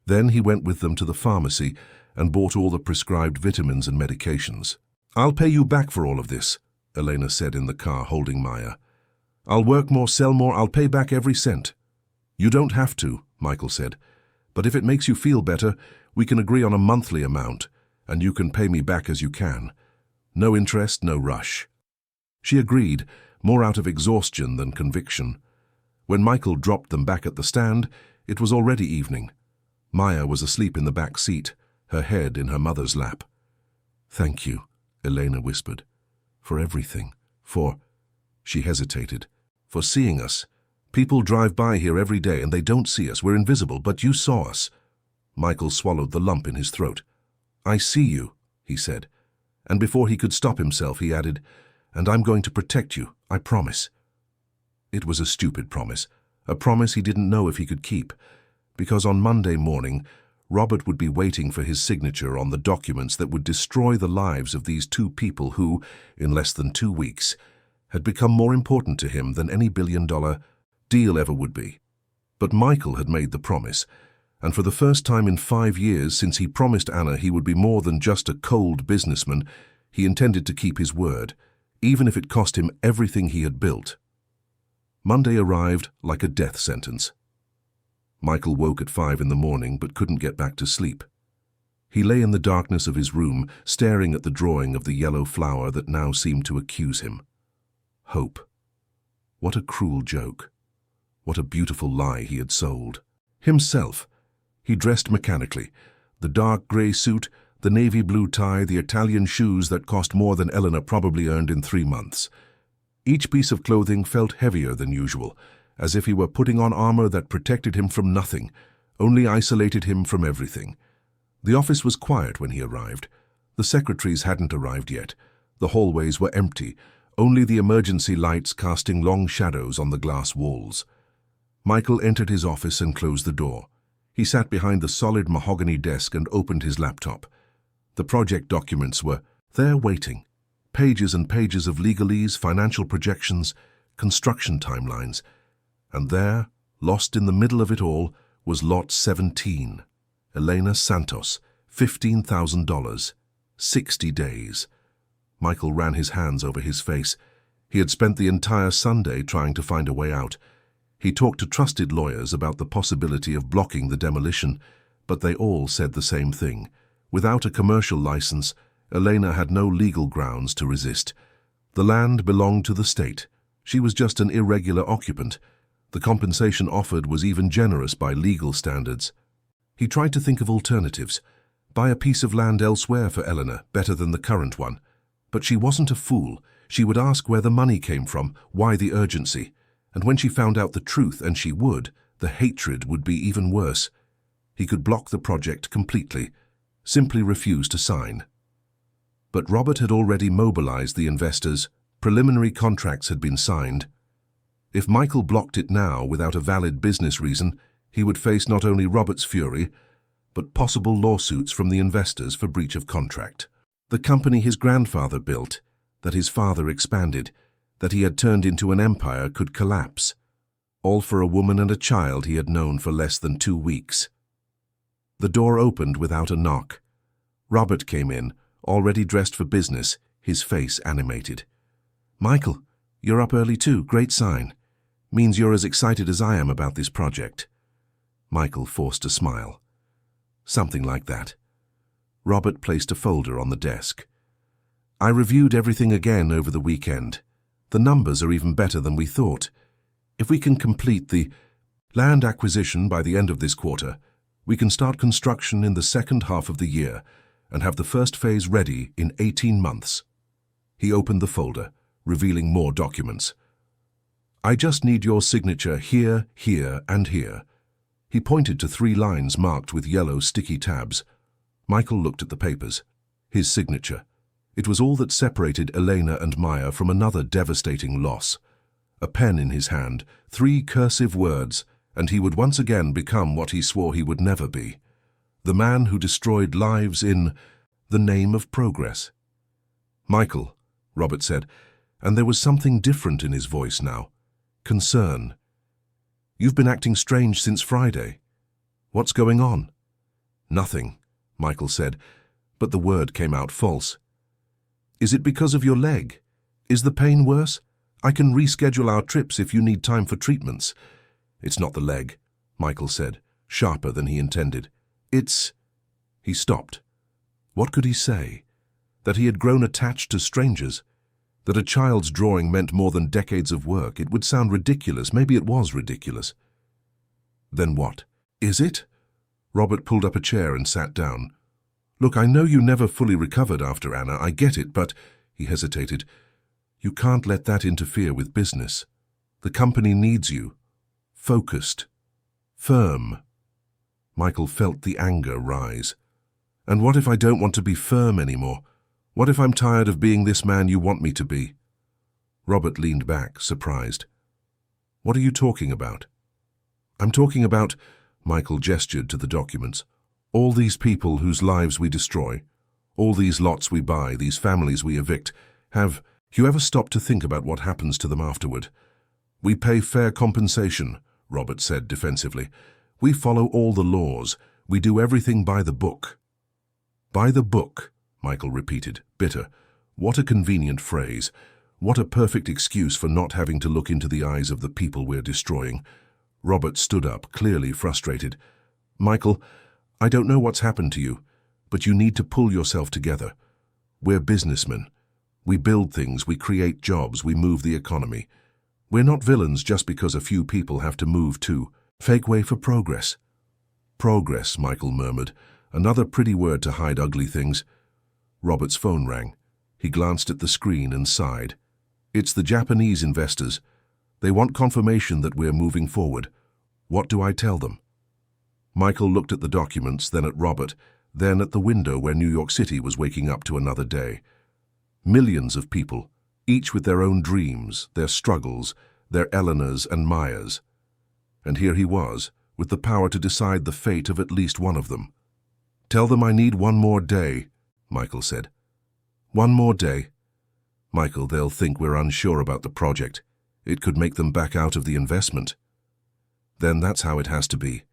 Then he went with them to the pharmacy and bought all the prescribed vitamins and medications. "I'll pay you back for all of this," Elena said in the car, holding Maya. "I'll work more, sell more, I'll pay back every cent." "You don't have to," Michael said. "But if it makes you feel better, we can agree on a monthly amount, and you can pay me back as you can. No interest, no rush." She agreed, more out of exhaustion than conviction. When Michael dropped them back at the stand, it was already evening. Maya was asleep in the back seat, her head in her mother's lap. "Thank you," Elena whispered, "for everything, for—" She hesitated. "For seeing us. People drive by here every day and they don't see us. We're invisible, but you saw us." Michael swallowed the lump in his throat. "I see you," he said. And before he could stop himself, he added, "And I'm going to protect you, I promise." It was a stupid promise, a promise he didn't know if he could keep, because on Monday morning, Robert would be waiting for his signature on the documents that would destroy the lives of these two people who, in less than 2 weeks, had become more important to him than any billion-dollar deal ever would be. But Michael had made the promise, and for the first time in 5 years since he promised Anna he would be more than just a cold businessman, he intended to keep his word, even if it cost him everything he had built. Monday arrived like a death sentence. Michael woke at 5 in the morning but couldn't get back to sleep. He lay in the darkness of his room, staring at the drawing of the yellow flower that now seemed to accuse him. Hope. What a cruel joke. What a beautiful lie he had sold. Himself. He dressed mechanically. The dark grey suit, the navy blue tie, the Italian shoes that cost more than Eleanor probably earned in 3 months. Each piece of clothing felt heavier than usual, as if he were putting on armor that protected him from nothing, only isolated him from everything. The office was quiet when he arrived. The secretaries hadn't arrived yet. The hallways were empty, only the emergency lights casting long shadows on the glass walls. Michael entered his office and closed the door. He sat behind the solid mahogany desk and opened his laptop. The project documents were there waiting. Pages and pages of legalese, financial projections, construction timelines. And there, lost in the middle of it all, was Lot 17. Elena Santos, $15,000. 60 days. Michael ran his hands over his face. He had spent the entire Sunday trying to find a way out. He talked to trusted lawyers about the possibility of blocking the demolition, but they all said the same thing. Without a commercial license, Elena had no legal grounds to resist. The land belonged to the state. She was just an irregular occupant. The compensation offered was even generous by legal standards. He tried to think of alternatives. Buy a piece of land elsewhere for Eleanor, better than the current one. But she wasn't a fool. She would ask where the money came from, why the urgency. And when she found out the truth, and she would, the hatred would be even worse. He could block the project completely, simply refuse to sign. But Robert had already mobilized the investors. Preliminary contracts had been signed. If Michael blocked it now without a valid business reason, he would face not only Robert's fury, but possible lawsuits from the investors for breach of contract. The company his grandfather built, that his father expanded, that he had turned into an empire, could collapse. All for a woman and a child he had known for less than 2 weeks. The door opened without a knock. Robert came in, already dressed for business, his face animated. "Michael, you're up early too, great sign. Means you're as excited as I am about this project." Michael forced a smile. "Something like that." Robert placed a folder on the desk. "I reviewed everything again over the weekend. The numbers are even better than we thought. If we can complete the land acquisition by the end of this quarter, we can start construction in the second half of the year and have the first phase ready in 18 months. He opened the folder, revealing more documents. I just need your signature here, here, and here. He pointed to 3 lines marked with yellow sticky tabs. Michael looked at the papers. His signature. It was all that separated Elena and Maya from another devastating loss. A pen in his hand, 3 cursive words, and he would once again become what he swore he would never be. The man who destroyed lives in the name of progress. Michael, Robert said, and there was something different in his voice now. Concern. You've been acting strange since Friday. What's going on? Nothing, Michael said, but the word came out false. Is it because of your leg? Is the pain worse? I can reschedule our trips if you need time for treatments. It's not the leg, Michael said, sharper than he intended. It's... He stopped. What could he say? That he had grown attached to strangers? That a child's drawing meant more than decades of work? It would sound ridiculous. Maybe it was ridiculous. Then what? Is it? Robert pulled up a chair and sat down. Look, I know you never fully recovered after Anna. I get it, but... He hesitated. You can't let that interfere with business. The company needs you. Focused. Firm. Michael felt the anger rise. And what if I don't want to be firm anymore? What if I'm tired of being this man you want me to be? Robert leaned back, surprised. What are you talking about? I'm talking about, Michael gestured to the documents, all these people whose lives we destroy, all these lots we buy, these families we evict. Have you ever stopped to think about what happens to them afterward? We pay fair compensation, Robert said defensively. We follow all the laws. We do everything by the book. By the book, Michael repeated, bitter. What a convenient phrase. What a perfect excuse for not having to look into the eyes of the people we're destroying. Robert stood up, clearly frustrated. Michael, I don't know what's happened to you, but you need to pull yourself together. We're businessmen. We build things, we create jobs, we move the economy. We're not villains just because a few people have to move too. Fake way for progress. Progress, Michael murmured. Another pretty word to hide ugly things. Robert's phone rang. He glanced at the screen and sighed. It's the Japanese investors. They want confirmation that we're moving forward. What do I tell them? Michael looked at the documents, then at Robert, then at the window where New York City was waking up to another day. Millions of people, each with their own dreams, their struggles, their Eleanors and Mayas. And here he was, with the power to decide the fate of at least one of them. Tell them I need one more day, Michael said. One more day. Michael, they'll think we're unsure about the project. It could make them back out of the investment. Then that's how it has to be.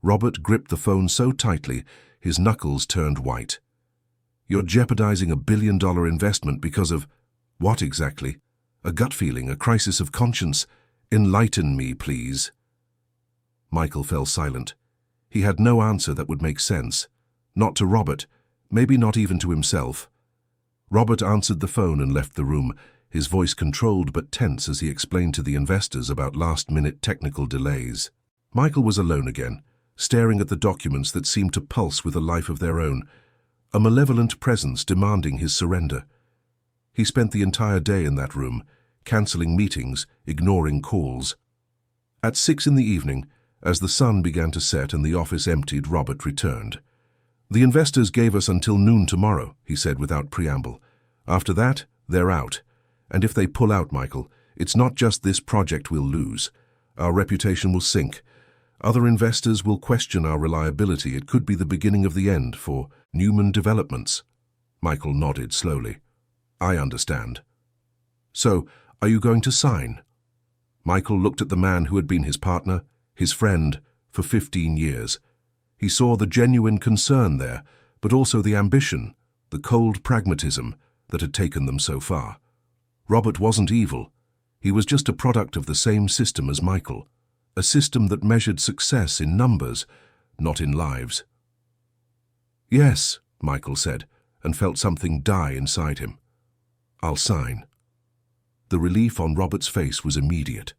Robert gripped the phone so tightly, his knuckles turned white. You're jeopardizing $1 billion investment because of... What exactly? A gut feeling, a crisis of conscience. Enlighten me, please. Michael fell silent. He had no answer that would make sense. Not to Robert, maybe not even to himself. Robert answered the phone and left the room, his voice controlled but tense as he explained to the investors about last-minute technical delays. Michael was alone again, staring at the documents that seemed to pulse with a life of their own, a malevolent presence demanding his surrender. He spent the entire day in that room, cancelling meetings, ignoring calls. At 6 in the evening, as the sun began to set and the office emptied, Robert returned. The investors gave us until noon tomorrow, he said without preamble. After that, they're out. And if they pull out, Michael, it's not just this project we'll lose. Our reputation will sink. Other investors will question our reliability. It could be the beginning of the end for Newman Developments. Michael nodded slowly. I understand. So, are you going to sign? Michael looked at the man who had been his partner, his friend, for 15 years. He saw the genuine concern there, but also the ambition, the cold pragmatism that had taken them so far. Robert wasn't evil. He was just a product of the same system as Michael, a system that measured success in numbers, not in lives. Yes, Michael said, and felt something die inside him. I'll sign. The relief on Robert's face was immediate.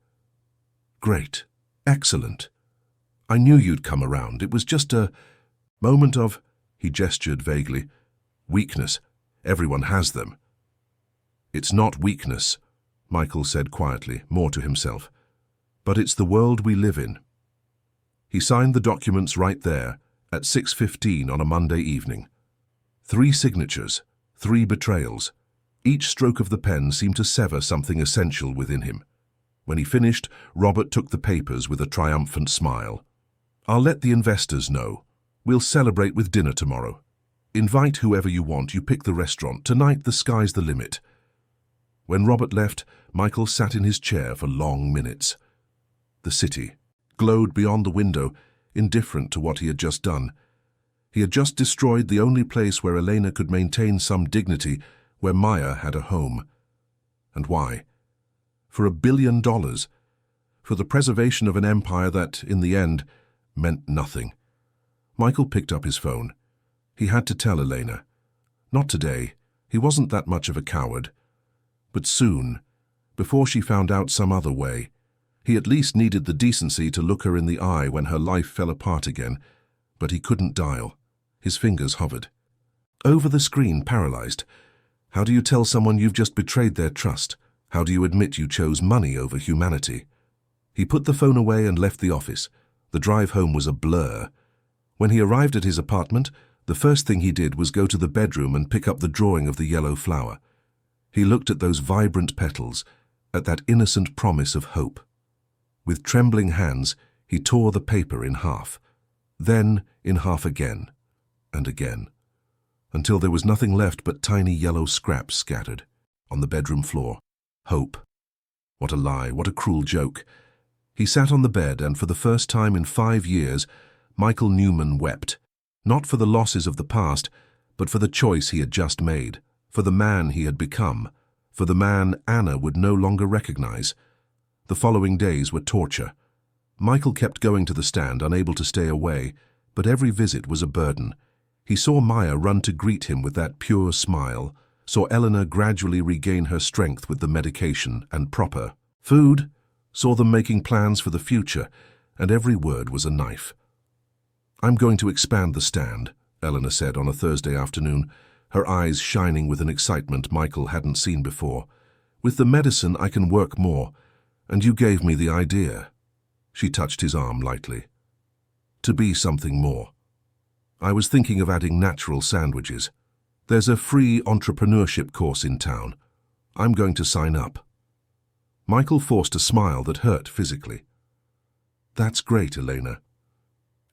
"Great. Excellent. I knew you'd come around. It was just a moment of," he gestured vaguely, "weakness. Everyone has them." "It's not weakness," Michael said quietly, more to himself. "But it's the world we live in." He signed the documents right there, at 6:15 on a Monday evening. 3 signatures, 3 betrayals. Each stroke of the pen seemed to sever something essential within him. When he finished, Robert took the papers with a triumphant smile. "I'll let the investors know. We'll celebrate with dinner tomorrow. Invite whoever you want, you pick the restaurant. Tonight the sky's the limit." When Robert left, Michael sat in his chair for long minutes. The city glowed beyond the window, indifferent to what he had just done. He had just destroyed the only place where Elena could maintain some dignity, where Maya had a home. And why? For $1 billion. For the preservation of an empire that, in the end, meant nothing. Michael picked up his phone. He had to tell Elena. Not today. He wasn't that much of a coward. But soon, before she found out some other way. He at least needed the decency to look her in the eye when her life fell apart again. But he couldn't dial. His fingers hovered. Over the screen, paralyzed. How do you tell someone you've just betrayed their trust? How do you admit you chose money over humanity? He put the phone away and left the office. The drive home was a blur. When he arrived at his apartment, the first thing he did was go to the bedroom and pick up the drawing of the yellow flower. He looked at those vibrant petals, at that innocent promise of hope. With trembling hands, he tore the paper in half, then in half again, and again, until there was nothing left but tiny yellow scraps scattered on the bedroom floor. Hope. What a lie, what a cruel joke. He sat on the bed and for the first time in 5 years, Michael Newman wept, not for the losses of the past, but for the choice he had just made, for the man he had become, for the man Anna would no longer recognize. The following days were torture. Michael kept going to the stand, unable to stay away, but every visit was a burden. He saw Maya run to greet him with that pure smile, saw Eleanor gradually regain her strength with the medication and proper food, saw them making plans for the future, and every word was a knife. "I'm going to expand the stand," Eleanor said on a Thursday afternoon, her eyes shining with an excitement Michael hadn't seen before. "With the medicine I can work more, and you gave me the idea." She touched his arm lightly. "To be something more. I was thinking of adding natural sandwiches. There's a free entrepreneurship course in town. I'm going to sign up." Michael forced a smile that hurt physically. "That's great, Elena.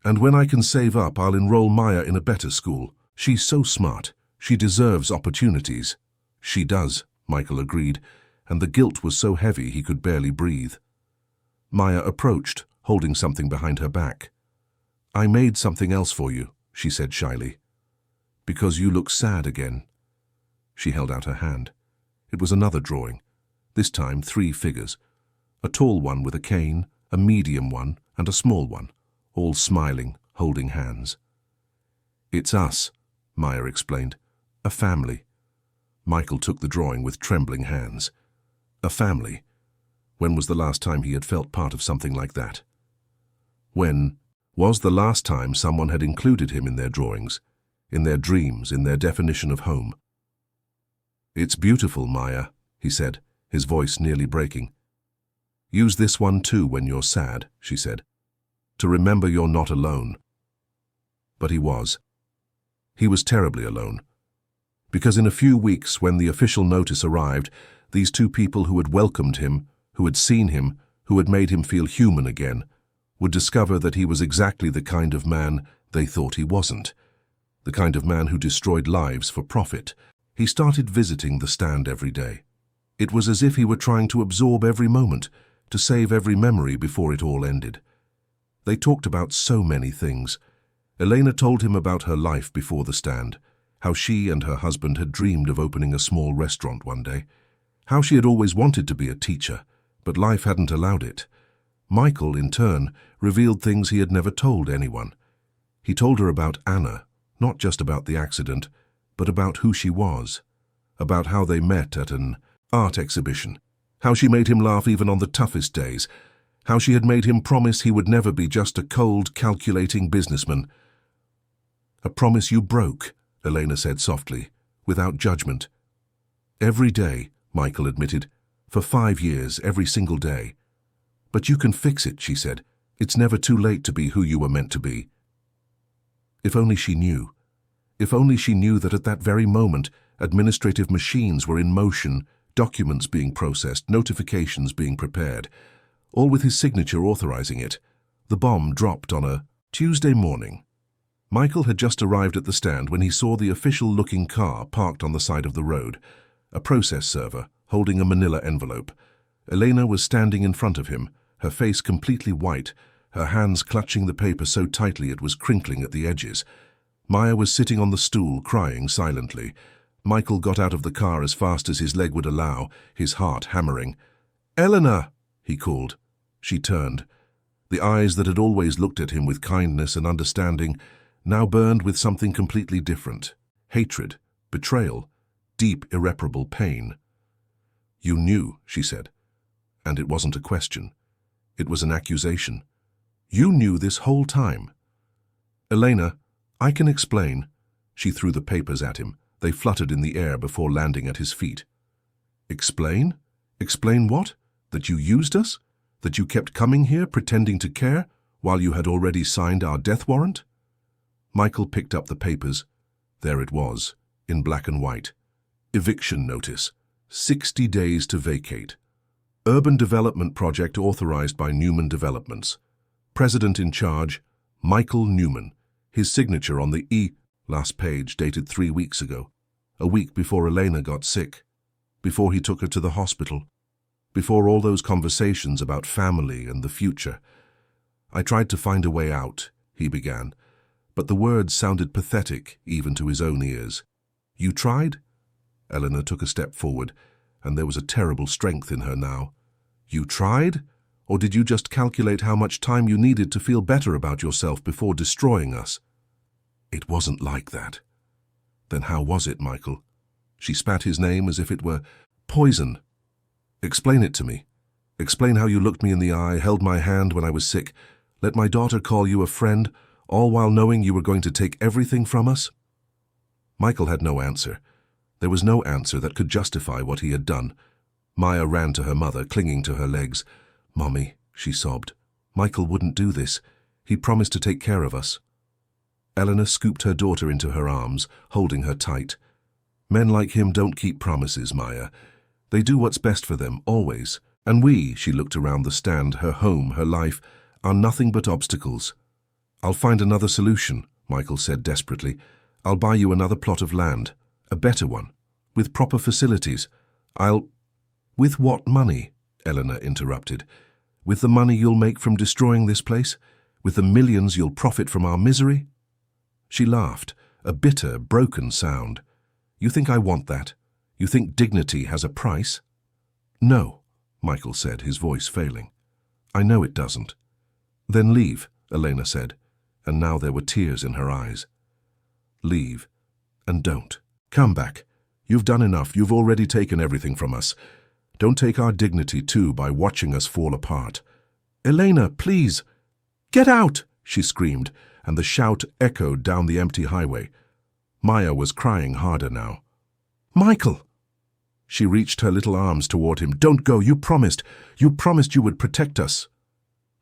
And when I can save up, I'll enroll Maya in a better school. She's so smart. She deserves opportunities." "She does," Michael agreed, and the guilt was so heavy he could barely breathe. Maya approached, holding something behind her back. "I made something else for you," she said shyly. "Because you look sad again." She held out her hand. It was another drawing, this time 3 figures. A tall one with a cane, a medium one, and a small one, all smiling, holding hands. "It's us," Maya explained. "A family." Michael took the drawing with trembling hands. A family. When was the last time he had felt part of something like that? When was the last time someone had included him in their drawings, in their dreams, in their definition of home? "It's beautiful, Maya," he said, his voice nearly breaking. "Use this one too when you're sad," she said, "to remember you're not alone." But he was. He was terribly alone. Because in a few weeks, when the official notice arrived, these 2 people who had welcomed him, who had seen him, who had made him feel human again, would discover that he was exactly the kind of man they thought he wasn't, the kind of man who destroyed lives for profit. He started visiting the stand every day. It was as if he were trying to absorb every moment, to save every memory before it all ended. They talked about so many things. Elena told him about her life before the stand, how she and her husband had dreamed of opening a small restaurant one day, how she had always wanted to be a teacher, but life hadn't allowed it. Michael, in turn, revealed things he had never told anyone. He told her about Anna, not just about the accident, but about who she was, about how they met at an art exhibition, How she made him laugh even on the toughest days. How she had made him promise he would never be just a cold, calculating businessman. "A promise you broke," Elena said softly, without judgment. "Every day," Michael admitted. "For 5 years, every single day." "But you can fix it," she said. "It's never too late to be who you were meant to be." If only she knew. If only she knew that at that very moment, administrative machines were in motion, documents being processed, notifications being prepared, all with his signature authorizing it. The bomb dropped on a Tuesday morning. Michael had just arrived at the stand when he saw the official-looking car parked on the side of the road, a process server holding a manila envelope. Elena was standing in front of him, her face completely white, her hands clutching the paper so tightly it was crinkling at the edges. Maya was sitting on the stool, crying silently. Michael got out of the car as fast as his leg would allow, his heart hammering. "Elena!" he called. She turned. The eyes that had always looked at him with kindness and understanding now burned with something completely different. Hatred, betrayal, deep, irreparable pain. "You knew," she said. And it wasn't a question. It was an accusation. "You knew this whole time." "Elena, I can explain." She threw the papers at him. They fluttered in the air before landing at his feet. "Explain? Explain what? That you used us? That you kept coming here pretending to care while you had already signed our death warrant?" Michael picked up the papers. There it was, in black and white. Eviction notice. 60 days to vacate. Urban development project authorized by Newman Developments. President in charge, Michael Newman. His signature on the last page dated 3 weeks ago. A week before Elena got sick. Before he took her to the hospital. Before all those conversations about family and the future. "I tried to find a way out," he began. But the words sounded pathetic even to his own ears. "You tried?" Elena took a step forward, and there was a terrible strength in her now. "You tried? Or did you just calculate how much time you needed to feel better about yourself before destroying us?" "It wasn't like that." "Then how was it, Michael?" She spat his name as if it were poison. "Explain it to me. Explain how you looked me in the eye, held my hand when I was sick, let my daughter call you a friend, all while knowing you were going to take everything from us." Michael had no answer. There was no answer that could justify what he had done. Maya ran to her mother, clinging to her legs. "Mommy," she sobbed. "Michael wouldn't do this. He promised to take care of us." Eleanor scooped her daughter into her arms, holding her tight. "Men like him don't keep promises, Maya. They do what's best for them, always. And we," she looked around the stand, her home, her life, "are nothing but obstacles." "I'll find another solution," Michael said desperately. "I'll buy you another plot of land, a better one, with proper facilities. "With what money?" Eleanor interrupted. "With the money you'll make from destroying this place? With the millions you'll profit from our misery?" She laughed, a bitter, broken sound. "You think I want that? You think dignity has a price?" "No," Michael said, his voice failing. "I know it doesn't." "Then leave," Elena said, and now there were tears in her eyes. "Leave. And don't. Come back. You've done enough. You've already taken everything from us. Don't take our dignity, too, by watching us fall apart." "Elena, please!" "Get out!" she screamed, and the shout echoed down the empty highway. Maya was crying harder now. "Michael!" She reached her little arms toward him. "Don't go. You promised. You promised you would protect us."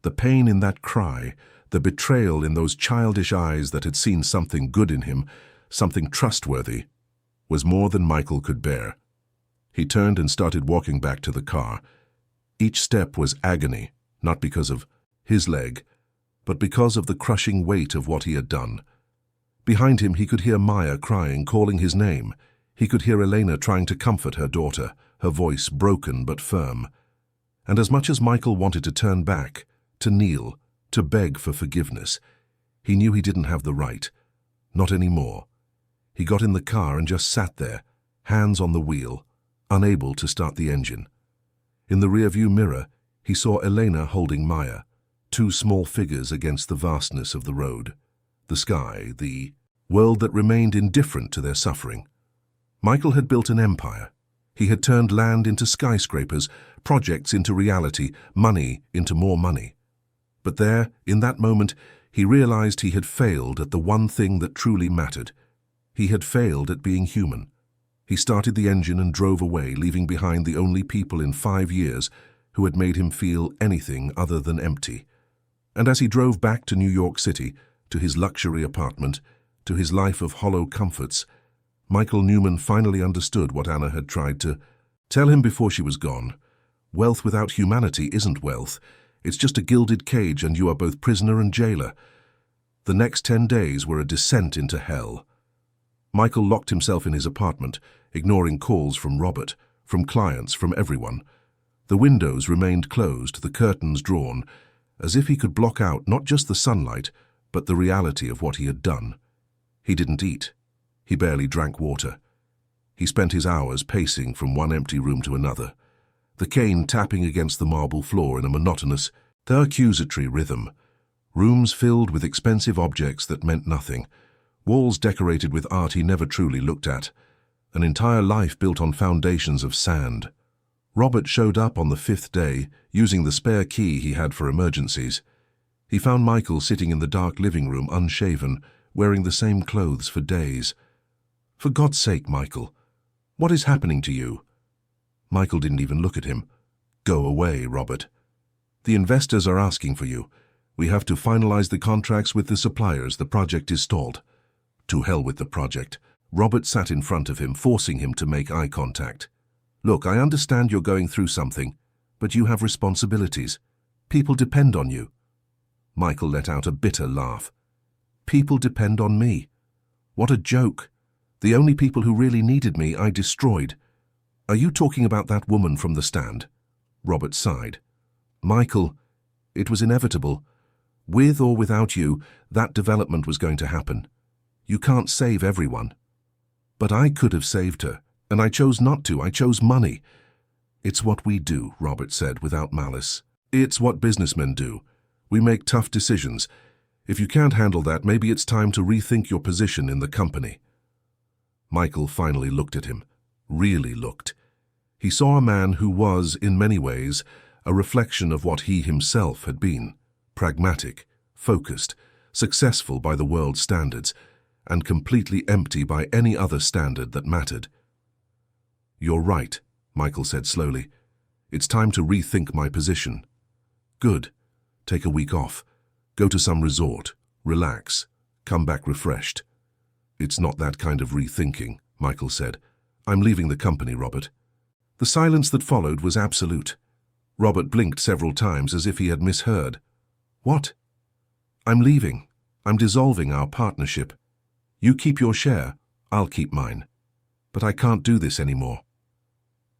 The pain in that cry, the betrayal in those childish eyes that had seen something good in him, something trustworthy, was more than Michael could bear. He turned and started walking back to the car. Each step was agony, not because of his leg, but because of the crushing weight of what he had done. Behind him he could hear Maya crying, calling his name. He could hear Elena trying to comfort her daughter, her voice broken but firm. And as much as Michael wanted to turn back, to kneel, to beg for forgiveness, he knew he didn't have the right. Not anymore. He got in the car and just sat there, hands on the wheel, unable to start the engine. In the rearview mirror, he saw Elena holding Maya, two small figures against the vastness of the road, the sky, the world that remained indifferent to their suffering. Michael had built an empire. He had turned land into skyscrapers, projects into reality, money into more money. But there, in that moment, he realized he had failed at the one thing that truly mattered. He had failed at being human. He started the engine and drove away, leaving behind the only people in 5 years who had made him feel anything other than empty. And as he drove back to New York City, to his luxury apartment, to his life of hollow comforts, Michael Newman finally understood what Anna had tried to tell him before she was gone. Wealth without humanity isn't wealth. It's just a gilded cage, and you are both prisoner and jailer. The next 10 days were a descent into hell. Michael locked himself in his apartment, ignoring calls from Robert, from clients, from everyone. The windows remained closed, the curtains drawn, as if he could block out not just the sunlight, but the reality of what he had done. He didn't eat. He barely drank water. He spent his hours pacing from one empty room to another, the cane tapping against the marble floor in a monotonous, accusatory rhythm. Rooms filled with expensive objects that meant nothing, walls decorated with art he never truly looked at, an entire life built on foundations of sand. Robert showed up on the 5th day, using the spare key he had for emergencies. He found Michael sitting in the dark living room, unshaven, wearing the same clothes for days. "For God's sake, Michael, what is happening to you?" Michael didn't even look at him. "Go away, Robert. The investors are asking for you. We have to finalize the contracts with the suppliers. The project is stalled." "To hell with the project." Robert sat in front of him, forcing him to make eye contact. "Look, I understand you're going through something, but you have responsibilities. People depend on you." Michael let out a bitter laugh. "People depend on me? What a joke. The only people who really needed me, I destroyed. Are you talking about that woman from the stand?" Robert sighed. "Michael, it was inevitable. With or without you, that development was going to happen. You can't save everyone." "But I could have saved her, and I chose not to. I chose money." "It's what we do," Robert said without malice. "It's what businessmen do. We make tough decisions. If you can't handle that, maybe it's time to rethink your position in the company." Michael finally looked at him. Really looked. He saw a man who was, in many ways, a reflection of what he himself had been: pragmatic, focused, successful by the world's standards, and completely empty by any other standard that mattered. "You're right," Michael said slowly. "It's time to rethink my position." "Good. Take a week off. Go to some resort. Relax. Come back refreshed." "It's not that kind of rethinking," Michael said. "I'm leaving the company, Robert." The silence that followed was absolute. Robert blinked several times as if he had misheard. "What?" "I'm leaving. I'm dissolving our partnership. You keep your share, I'll keep mine. But I can't do this anymore."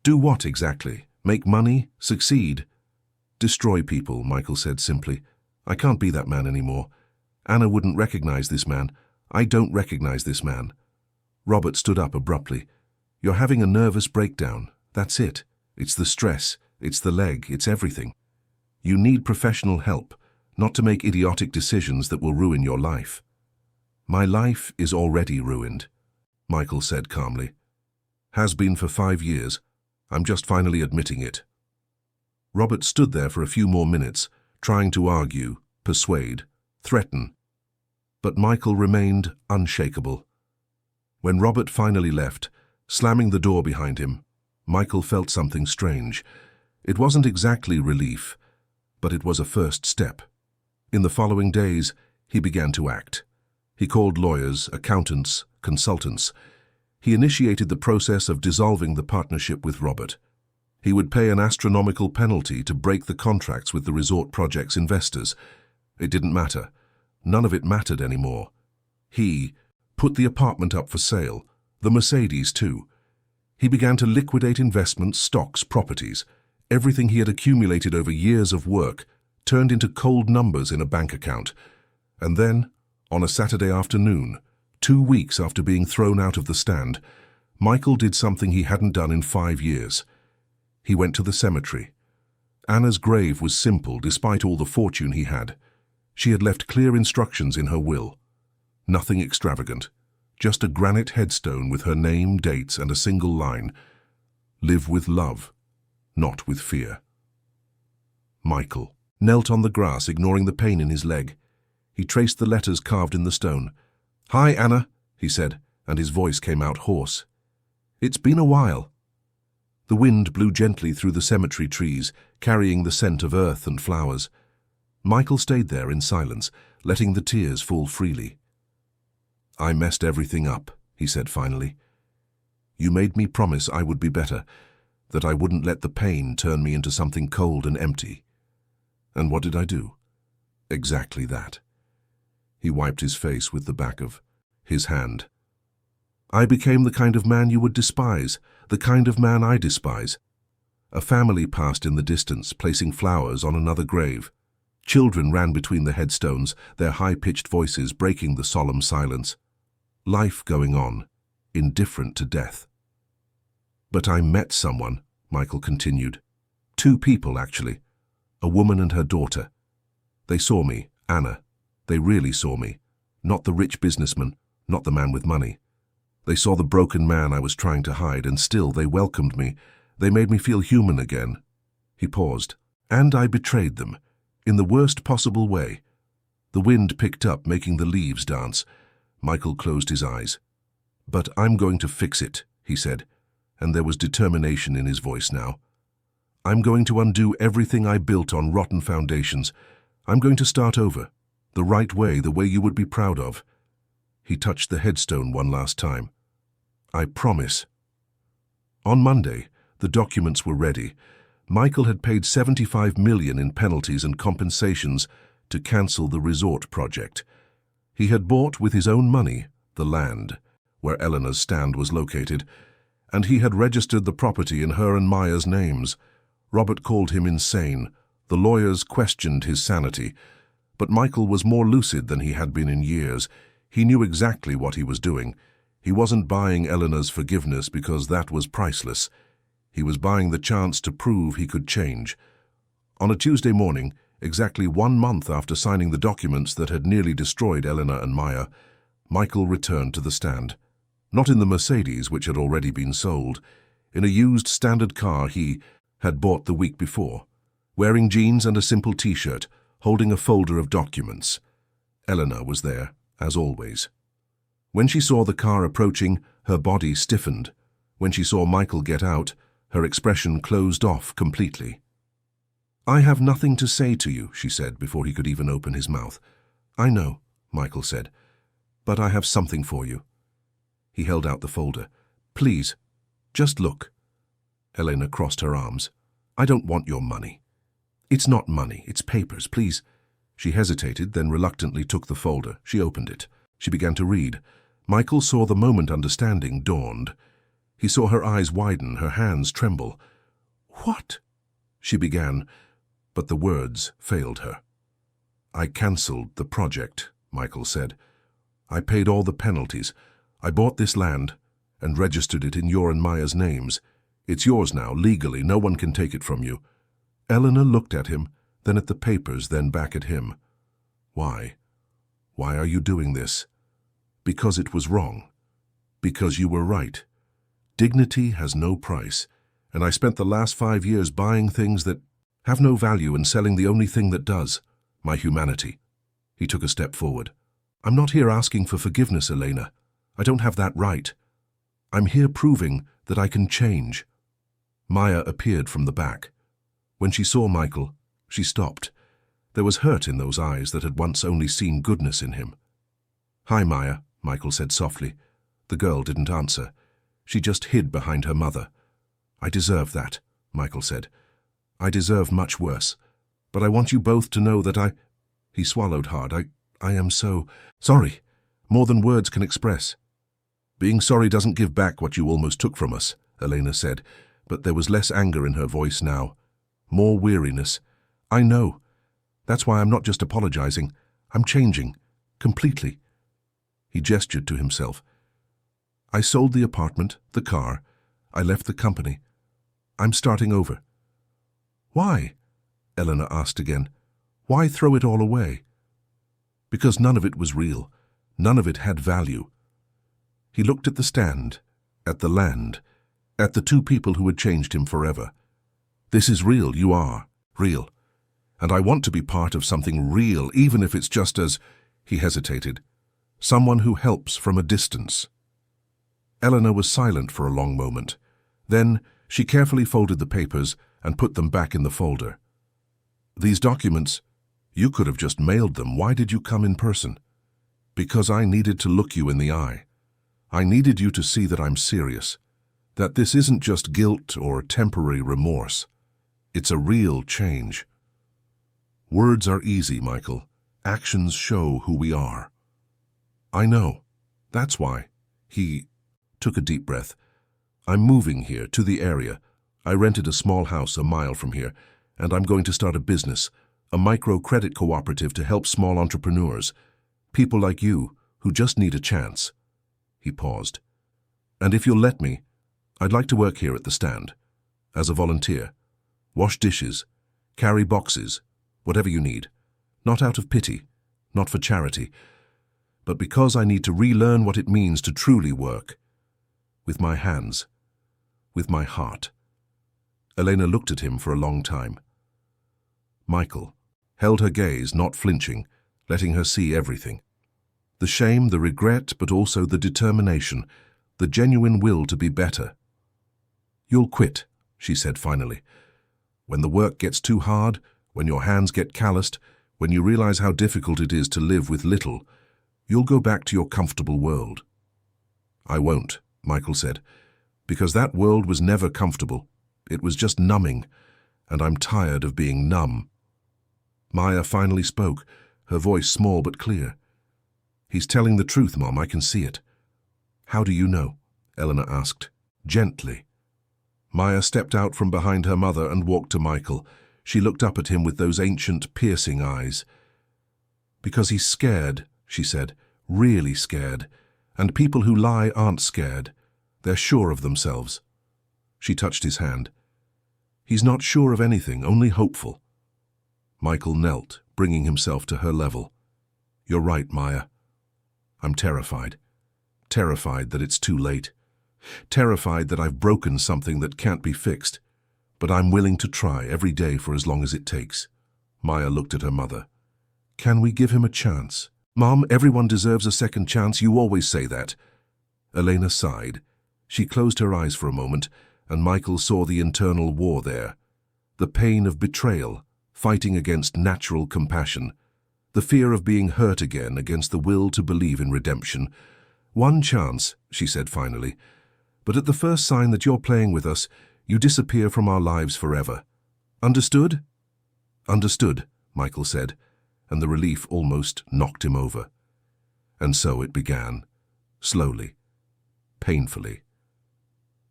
"Do what exactly? Make money? Succeed?" "Destroy people," Michael said simply. "I can't be that man anymore. Anna wouldn't recognize this man. I don't recognize this man." Robert stood up abruptly. "You're having a nervous breakdown. That's it. It's the stress. It's the leg. It's everything. You need professional help, not to make idiotic decisions that will ruin your life." "My life is already ruined," Michael said calmly. "Has been for 5 years. I'm just finally admitting it." Robert stood there for a few more minutes, trying to argue, persuade, threaten. But Michael remained unshakable. When Robert finally left, slamming the door behind him, Michael felt something strange. It wasn't exactly relief, but it was a first step. In the following days, he began to act. He called lawyers, accountants, consultants. He initiated the process of dissolving the partnership with Robert. He would pay an astronomical penalty to break the contracts with the resort project's investors. It didn't matter. None of it mattered anymore. He put the apartment up for sale, the Mercedes too. He began to liquidate investments, stocks, properties. Everything he had accumulated over years of work turned into cold numbers in a bank account. And then, on a Saturday afternoon, 2 weeks after being thrown out of the stand, Michael did something he hadn't done in 5 years. He went to the cemetery. Anna's grave was simple despite all the fortune he had. She had left clear instructions in her will. Nothing extravagant, just a granite headstone with her name, dates, and a single line: Live with love, not with fear. Michael knelt on the grass, ignoring the pain in his leg. He traced the letters carved in the stone. "Hi, Anna," he said, and his voice came out hoarse. "It's been a while." The wind blew gently through the cemetery trees, carrying the scent of earth and flowers. Michael stayed there in silence, letting the tears fall freely. "I messed everything up," he said finally. "You made me promise I would be better, that I wouldn't let the pain turn me into something cold and empty. And what did I do? Exactly that." He wiped his face with the back of his hand. "I became the kind of man you would despise, the kind of man I despise." A family passed in the distance, placing flowers on another grave. Children ran between the headstones, their high-pitched voices breaking the solemn silence. Life going on, indifferent to death. "But I met someone," Michael continued. "Two people, actually. A woman and her daughter. They saw me, Anna. They really saw me. Not the rich businessman, not the man with money. They saw the broken man I was trying to hide, and still they welcomed me. They made me feel human again." He paused. "And I betrayed them, in the worst possible way." The wind picked up, making the leaves dance. Michael closed his eyes. "But I'm going to fix it," he said, and there was determination in his voice now. "I'm going to undo everything I built on rotten foundations. I'm going to start over, the right way, the way you would be proud of." He touched the headstone one last time. "I promise." On Monday, the documents were ready. Michael had paid $75 million in penalties and compensations to cancel the resort project. He had bought with his own money the land where Eleanor's stand was located, and he had registered the property in her and Maya's names. Robert called him insane. The lawyers questioned his sanity, but Michael was more lucid than he had been in years. He knew exactly what he was doing. He wasn't buying Eleanor's forgiveness because that was priceless. He was buying the chance to prove he could change. On a Tuesday morning, exactly 1 month after signing the documents that had nearly destroyed Eleanor and Maya, Michael returned to the stand. Not in the Mercedes, which had already been sold. In a used standard car he had bought the week before, wearing jeans and a simple t-shirt, holding a folder of documents. Eleanor was there, as always. When she saw the car approaching, her body stiffened. When she saw Michael get out, her expression closed off completely. "I have nothing to say to you," she said before he could even open his mouth. "I know," Michael said, "but I have something for you." He held out the folder. "Please, just look." Elena crossed her arms. "I don't want your money." "It's not money, it's papers, please." She hesitated, then reluctantly took the folder. She opened it. She began to read. Michael saw the moment understanding dawned. He saw her eyes widen, her hands tremble. "What?" she began, but the words failed her. "I cancelled the project," Michael said. "I paid all the penalties. I bought this land and registered it in your and Maya's names. It's yours now, legally. No one can take it from you." Eleanor looked at him, then at the papers, then back at him. "Why? Why are you doing this?" "Because it was wrong. Because you were right. Dignity has no price, and I spent the last 5 years buying things that have no value and selling the only thing that does, my humanity." He took a step forward. "I'm not here asking for forgiveness, Elena. I don't have that right. I'm here proving that I can change." Maya appeared from the back. When she saw Michael, she stopped. There was hurt in those eyes that had once only seen goodness in him. "Hi, Maya," Michael said softly. The girl didn't answer. She just hid behind her mother. "I deserve that," Michael said. "I deserve much worse. But I want you both to know that I—" He swallowed hard. I am so sorry. More than words can express." "Being sorry doesn't give back what you almost took from us," Elena said, but there was less anger in her voice now. More weariness. "I know. That's why I'm not just apologizing. I'm changing. Completely." He gestured to himself. "I sold the apartment, the car. I left the company. I'm starting over." "Why?" Eleanor asked again. "Why throw it all away?" "Because none of it was real. None of it had value." He looked at the stand, at the land, at the two people who had changed him forever. This is real, you are real. And I want to be part of something real, even if it's just as, he hesitated, someone who helps from a distance. Eleanor was silent for a long moment. Then she carefully folded the papers and put them back in the folder. These documents, you could have just mailed them. Why did you come in person? Because I needed to look you in the eye. I needed you to see that I'm serious, that this isn't just guilt or temporary remorse. It's a real change. Words are easy, Michael. Actions show who we are. I know. That's why. He took a deep breath. I'm moving here, to the area. I rented a small house a mile from here, and I'm going to start a business, a micro-credit cooperative to help small entrepreneurs, people like you who just need a chance. He paused. And if you'll let me, I'd like to work here at the stand, as a volunteer. Wash dishes, carry boxes, whatever you need. Not out of pity, not for charity, but because I need to relearn what it means to truly work. With my hands, with my heart. Elena looked at him for a long time. Michael held her gaze, not flinching, letting her see everything. The shame, the regret, but also the determination, the genuine will to be better. You'll quit, she said finally. When the work gets too hard, when your hands get calloused, when you realize how difficult it is to live with little, you'll go back to your comfortable world. I won't, Michael said, because that world was never comfortable. It was just numbing, and I'm tired of being numb. Maya finally spoke, her voice small but clear. He's telling the truth, Mom, I can see it. How do you know? Eleanor asked, gently. Maya stepped out from behind her mother and walked to Michael. She looked up at him with those ancient, piercing eyes. Because he's scared, she said, really scared. And people who lie aren't scared. They're sure of themselves. She touched his hand. He's not sure of anything, only hopeful. Michael knelt, bringing himself to her level. You're right, Maya. I'm terrified. Terrified that it's too late. Terrified that I've broken something that can't be fixed. But I'm willing to try every day for as long as it takes. Maya looked at her mother. Can we give him a chance? Mom, everyone deserves a second chance. You always say that. Elena sighed. She closed her eyes for a moment, and Michael saw the internal war there. The pain of betrayal, fighting against natural compassion. The fear of being hurt again against the will to believe in redemption. One chance, she said finally. But at the first sign that you're playing with us, you disappear from our lives forever. Understood? Understood, Michael said, and the relief almost knocked him over. And so it began, slowly, painfully,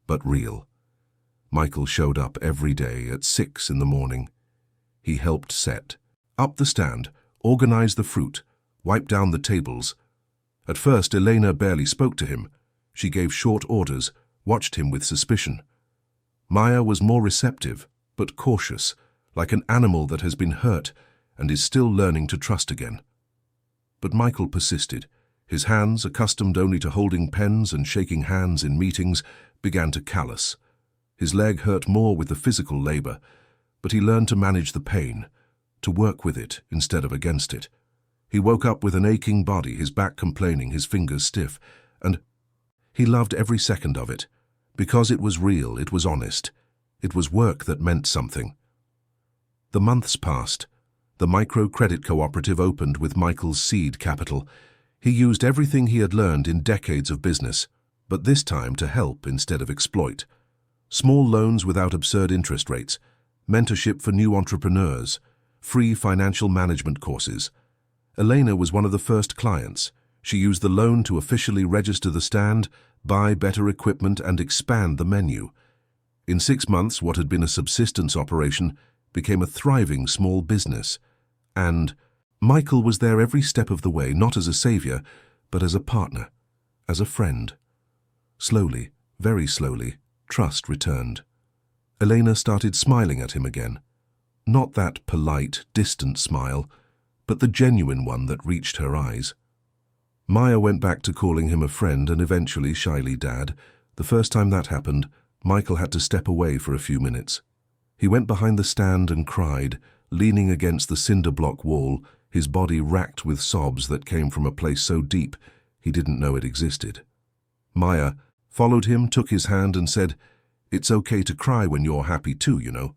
but real. Michael showed up every day at 6 in the morning. He helped set up the stand, organize the fruit, wipe down the tables. At first, Elena barely spoke to him. She gave short orders, watched him with suspicion. Maya was more receptive, but cautious, like an animal that has been hurt and is still learning to trust again. But Michael persisted. His hands, accustomed only to holding pens and shaking hands in meetings, began to callous. His leg hurt more with the physical labor, but he learned to manage the pain, to work with it instead of against it. He woke up with an aching body, his back complaining, his fingers stiff, and he loved every second of it, because it was real, it was honest. It was work that meant something. The months passed. The micro-credit cooperative opened with Michael's seed capital. He used everything he had learned in decades of business, but this time to help instead of exploit. Small loans without absurd interest rates, mentorship for new entrepreneurs, free financial management courses. Elena was one of the first clients. She used the loan to officially register the stand, buy better equipment, and expand the menu. In 6 months, what had been a subsistence operation became a thriving small business. And Michael was there every step of the way, not as a savior, but as a partner, as a friend. Slowly, very slowly, trust returned. Elena started smiling at him again. Not that polite, distant smile, but the genuine one that reached her eyes. Maya went back to calling him a friend and eventually shyly Dad. The first time that happened, Michael had to step away for a few minutes. He went behind the stand and cried, leaning against the cinder block wall, his body racked with sobs that came from a place so deep he didn't know it existed. Maya followed him, took his hand and said, "It's okay to cry when you're happy too, you know."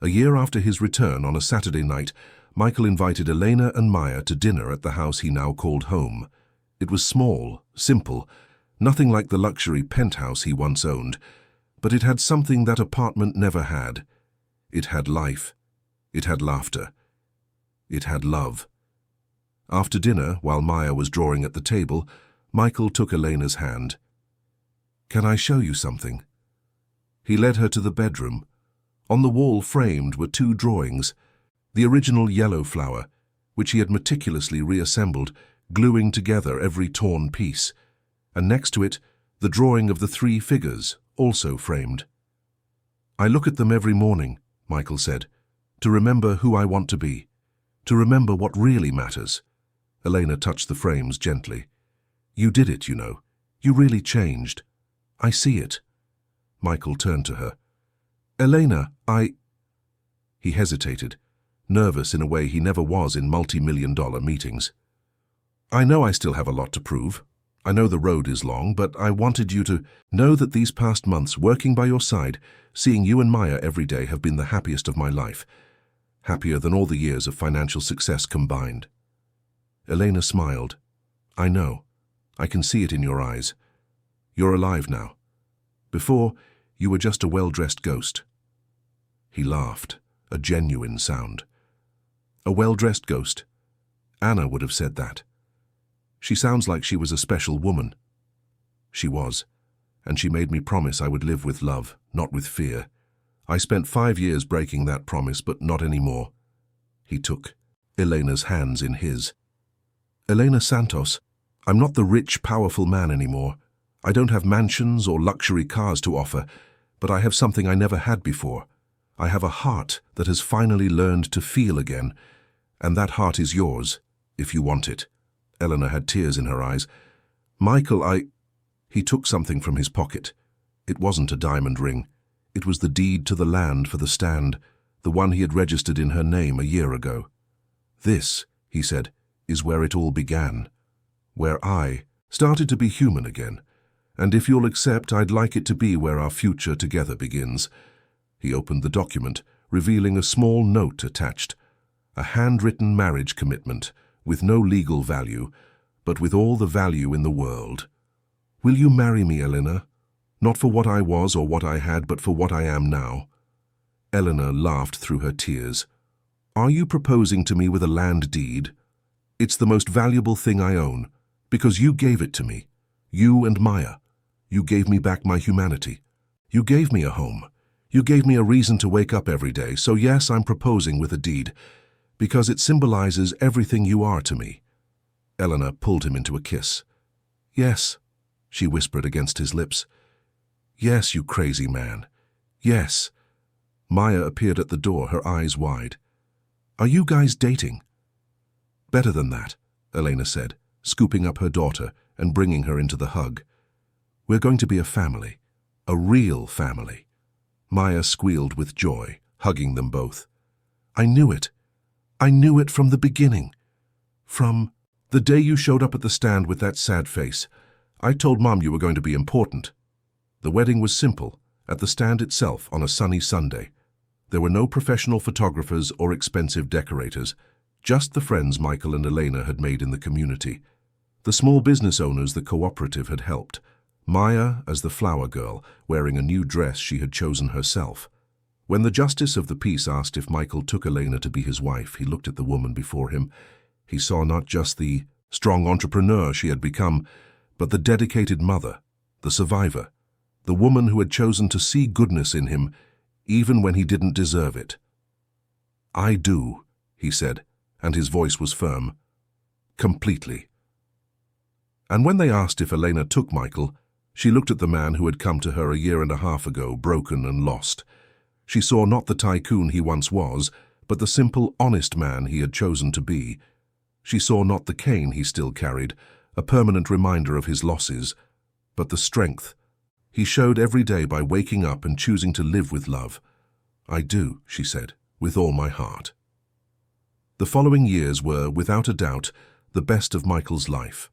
A year after his return, on a Saturday night, Michael invited Elena and Maya to dinner at the house he now called home. It was small, simple, nothing like the luxury penthouse he once owned, but it had something that apartment never had. It had life. It had laughter. It had love. After dinner, while Maya was drawing at the table, Michael took Elena's hand. "Can I show you something?" He led her to the bedroom. On the wall framed were two drawings, the original yellow flower, which he had meticulously reassembled, gluing together every torn piece, and next to it, the drawing of the three figures, also framed. "I look at them every morning," Michael said, "to remember who I want to be, to remember what really matters." Elena touched the frames gently. "You did it, you know. You really changed. I see it." Michael turned to her. "Elena, He hesitated, nervous in a way he never was in multi-million-dollar meetings. "I know I still have a lot to prove. I know the road is long, but I wanted you to know that these past months, working by your side, seeing you and Maya every day, have been the happiest of my life. Happier than all the years of financial success combined." Elena smiled. "I know. I can see it in your eyes. You're alive now. Before, you were just a well-dressed ghost." He laughed, a genuine sound. "A well-dressed ghost? Anna would have said that. She sounds like she was a special woman." She was, and she made me promise I would live with love, not with fear. I spent 5 years breaking that promise, but not anymore. He took Elena's hands in his. "Elena Santos, I'm not the rich, powerful man anymore. I don't have mansions or luxury cars to offer, but I have something I never had before. I have a heart that has finally learned to feel again, and that heart is yours, if you want it." Elena had tears in her eyes. "Michael, He took something from his pocket. It wasn't a diamond ring. It was the deed to the land for the stand, the one he had registered in her name a year ago. "This," he said, "is where it all began. Where I started to be human again. And if you'll accept, I'd like it to be where our future together begins." He opened the document, revealing a small note attached. A handwritten marriage commitment, with no legal value, but with all the value in the world. "Will you marry me, Elena? Not for what I was or what I had, but for what I am now." Elena laughed through her tears. "Are you proposing to me with a land deed? It's the most valuable thing I own, because you gave it to me. You and Maya. You gave me back my humanity. You gave me a home. You gave me a reason to wake up every day. So yes, I'm proposing with a deed, because it symbolizes everything you are to me." Elena pulled him into a kiss. "Yes," she whispered against his lips. "Yes, you crazy man. Yes." Maya appeared at the door, her eyes wide. "Are you guys dating?" "Better than that," Elena said, scooping up her daughter and bringing her into the hug. "We're going to be a family, a real family." Maya squealed with joy, hugging them both. "I knew it. I knew it from the beginning. From the day you showed up at the stand with that sad face. I told Mom you were going to be important." The wedding was simple, at the stand itself on a sunny Sunday. There were no professional photographers or expensive decorators, just the friends Michael and Elena had made in the community. The small business owners the cooperative had helped. Maya as the flower girl, wearing a new dress she had chosen herself. When the justice of the peace asked if Michael took Elena to be his wife, he looked at the woman before him. He saw not just the strong entrepreneur she had become, but the dedicated mother, the survivor, the woman who had chosen to see goodness in him, even when he didn't deserve it. "I do," he said, and his voice was firm. "Completely." And when they asked if Elena took Michael, she looked at the man who had come to her a year and a half ago, broken and lost. She saw not the tycoon he once was, but the simple, honest man he had chosen to be. She saw not the cane he still carried, a permanent reminder of his losses, but the strength, He showed every day by waking up and choosing to live with love. "I do," she said, "with all my heart." The following years were, without a doubt, the best of Michael's life.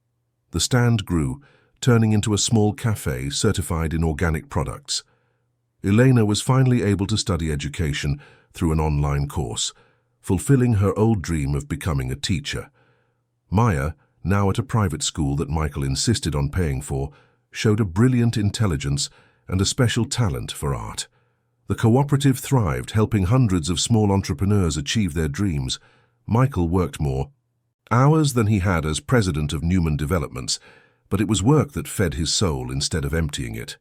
The stand grew, turning into a small cafe certified in organic products. Elena was finally able to study education through an online course, fulfilling her old dream of becoming a teacher. Maya, now at a private school that Michael insisted on paying for, showed a brilliant intelligence and a special talent for art. The cooperative thrived, helping hundreds of small entrepreneurs achieve their dreams. Michael worked more hours than he had as president of Newman Developments, but it was work that fed his soul instead of emptying it.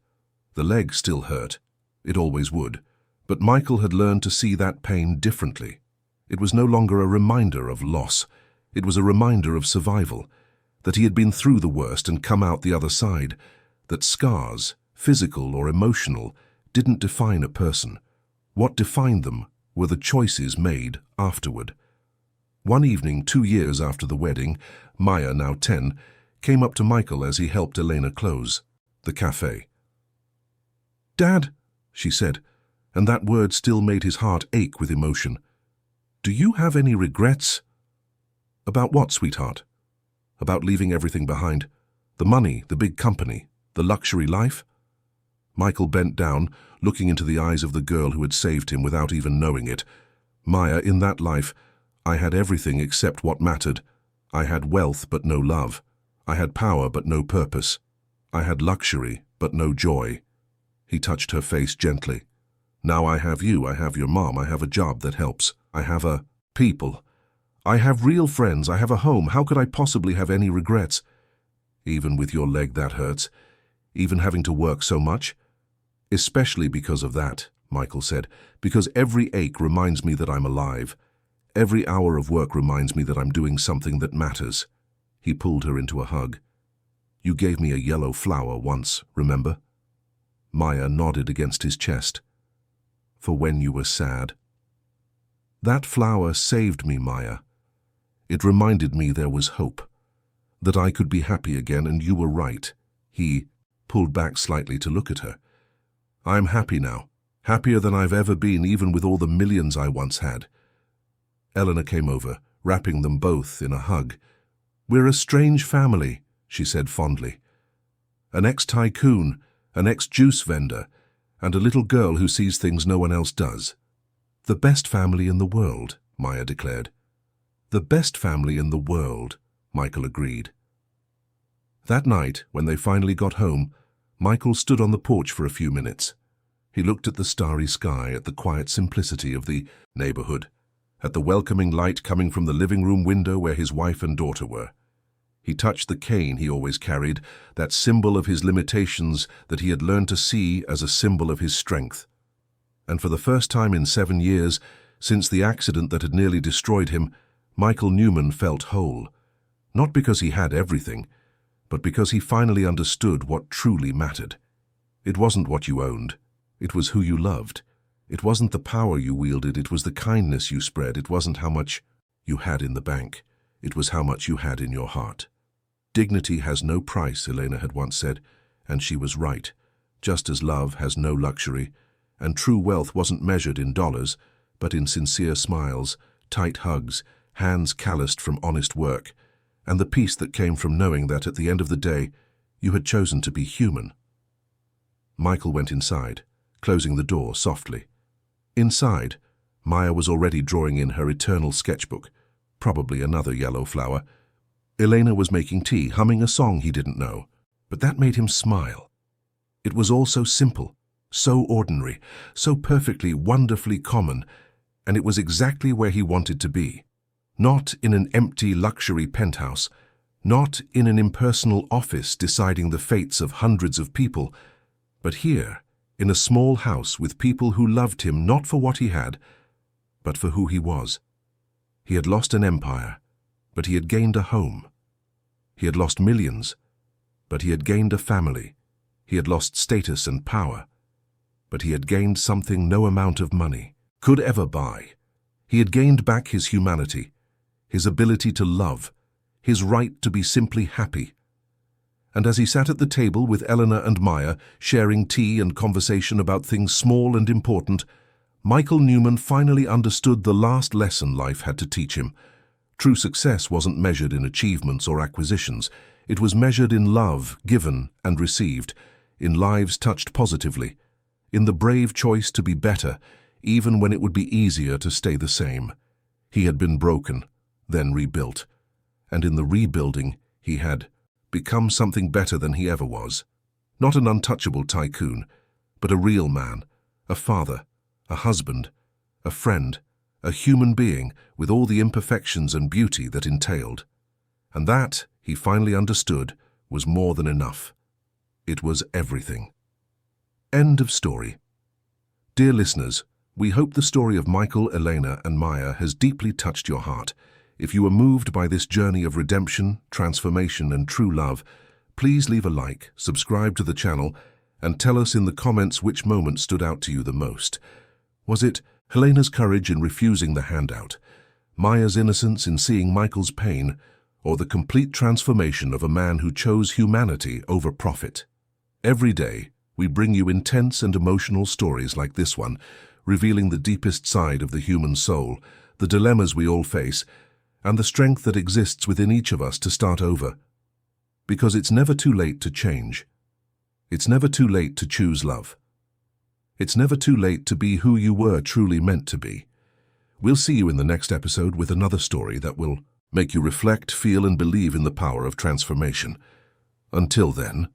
The leg still hurt. It always would. But Michael had learned to see that pain differently. It was no longer a reminder of loss. It was a reminder of survival, that he had been through the worst and come out the other side, that scars, physical or emotional, didn't define a person. What defined them were the choices made afterward. One evening, 2 years after the wedding, Maya, now 10, came up to Michael as he helped Elena close the cafe. "Dad," she said, and that word still made his heart ache with emotion. "Do you have any regrets?" "About what, sweetheart?" "About leaving everything behind. The money, the big company, the luxury life?" Michael bent down, looking into the eyes of the girl who had saved him without even knowing it. "Maya, in that life, I had everything except what mattered. I had wealth but no love. I had power but no purpose. I had luxury but no joy." He touched her face gently. "Now I have you, I have your mom, I have a job that helps. I have people. I have real friends, I have a home. How could I possibly have any regrets?" "Even with your leg that hurts? Even having to work so much?" "Especially because of that," Michael said, "because every ache reminds me that I'm alive. Every hour of work reminds me that I'm doing something that matters." He pulled her into a hug. "You gave me a yellow flower once, remember?" Maya nodded against his chest. "For when you were sad." "That flower saved me, Maya. It reminded me there was hope, that I could be happy again, and you were right." He pulled back slightly to look at her. "I'm happy now, happier than I've ever been, even with all the millions I once had." Eleanor came over, wrapping them both in a hug. "We're a strange family," she said fondly. "An ex-tycoon, an ex-juice vendor, and a little girl who sees things no one else does." "The best family in the world," Maya declared. "The best family in the world," Michael agreed. That night, when they finally got home, Michael stood on the porch for a few minutes. He looked at the starry sky, at the quiet simplicity of the neighborhood, at the welcoming light coming from the living room window where his wife and daughter were. He touched the cane he always carried, that symbol of his limitations that he had learned to see as a symbol of his strength. And for the first time in 7 years, since the accident that had nearly destroyed him, Michael Newman felt whole. Not because he had everything, but because he finally understood what truly mattered. It wasn't what you owned. It was who you loved. It wasn't the power you wielded. It was the kindness you spread. It wasn't how much you had in the bank. It was how much you had in your heart. "Dignity has no price," Elena had once said, and she was right, just as love has no luxury, and true wealth wasn't measured in dollars, but in sincere smiles, tight hugs, hands calloused from honest work, and the peace that came from knowing that at the end of the day, you had chosen to be human. Michael went inside, closing the door softly. Inside, Maya was already drawing in her eternal sketchbook, probably another yellow flower. Elena was making tea, humming a song he didn't know, but that made him smile. It was all so simple, so ordinary, so perfectly, wonderfully common, and it was exactly where he wanted to be. Not in an empty luxury penthouse, not in an impersonal office deciding the fates of hundreds of people, but here, in a small house with people who loved him not for what he had, but for who he was. He had lost an empire, but he had gained a home. He had lost millions, but he had gained a family. He had lost status and power, but he had gained something no amount of money could ever buy. He had gained back his humanity, his ability to love, his right to be simply happy. And as he sat at the table with Eleanor and Maya, sharing tea and conversation about things small and important, Michael Newman finally understood the last lesson life had to teach him. True success wasn't measured in achievements or acquisitions. It was measured in love given and received, in lives touched positively, in the brave choice to be better, even when it would be easier to stay the same. He had been broken, then rebuilt. And in the rebuilding, he had become something better than he ever was. Not an untouchable tycoon, but a real man, a father, a husband, a friend, a human being with all the imperfections and beauty that entailed. And that, he finally understood, was more than enough. It was everything. End of story. Dear listeners, we hope the story of Michael, Elena, and Maya has deeply touched your heart. If you are moved by this journey of redemption, transformation, and true love, please leave a like, subscribe to the channel, and tell us in the comments which moment stood out to you the most. Was it Helena's courage in refusing the handout, Maya's innocence in seeing Michael's pain, or the complete transformation of a man who chose humanity over profit? Every day, we bring you intense and emotional stories like this one, revealing the deepest side of the human soul, the dilemmas we all face, and the strength that exists within each of us to start over. Because it's never too late to change. It's never too late to choose love. It's never too late to be who you were truly meant to be. We'll see you in the next episode with another story that will make you reflect, feel, and believe in the power of transformation. Until then,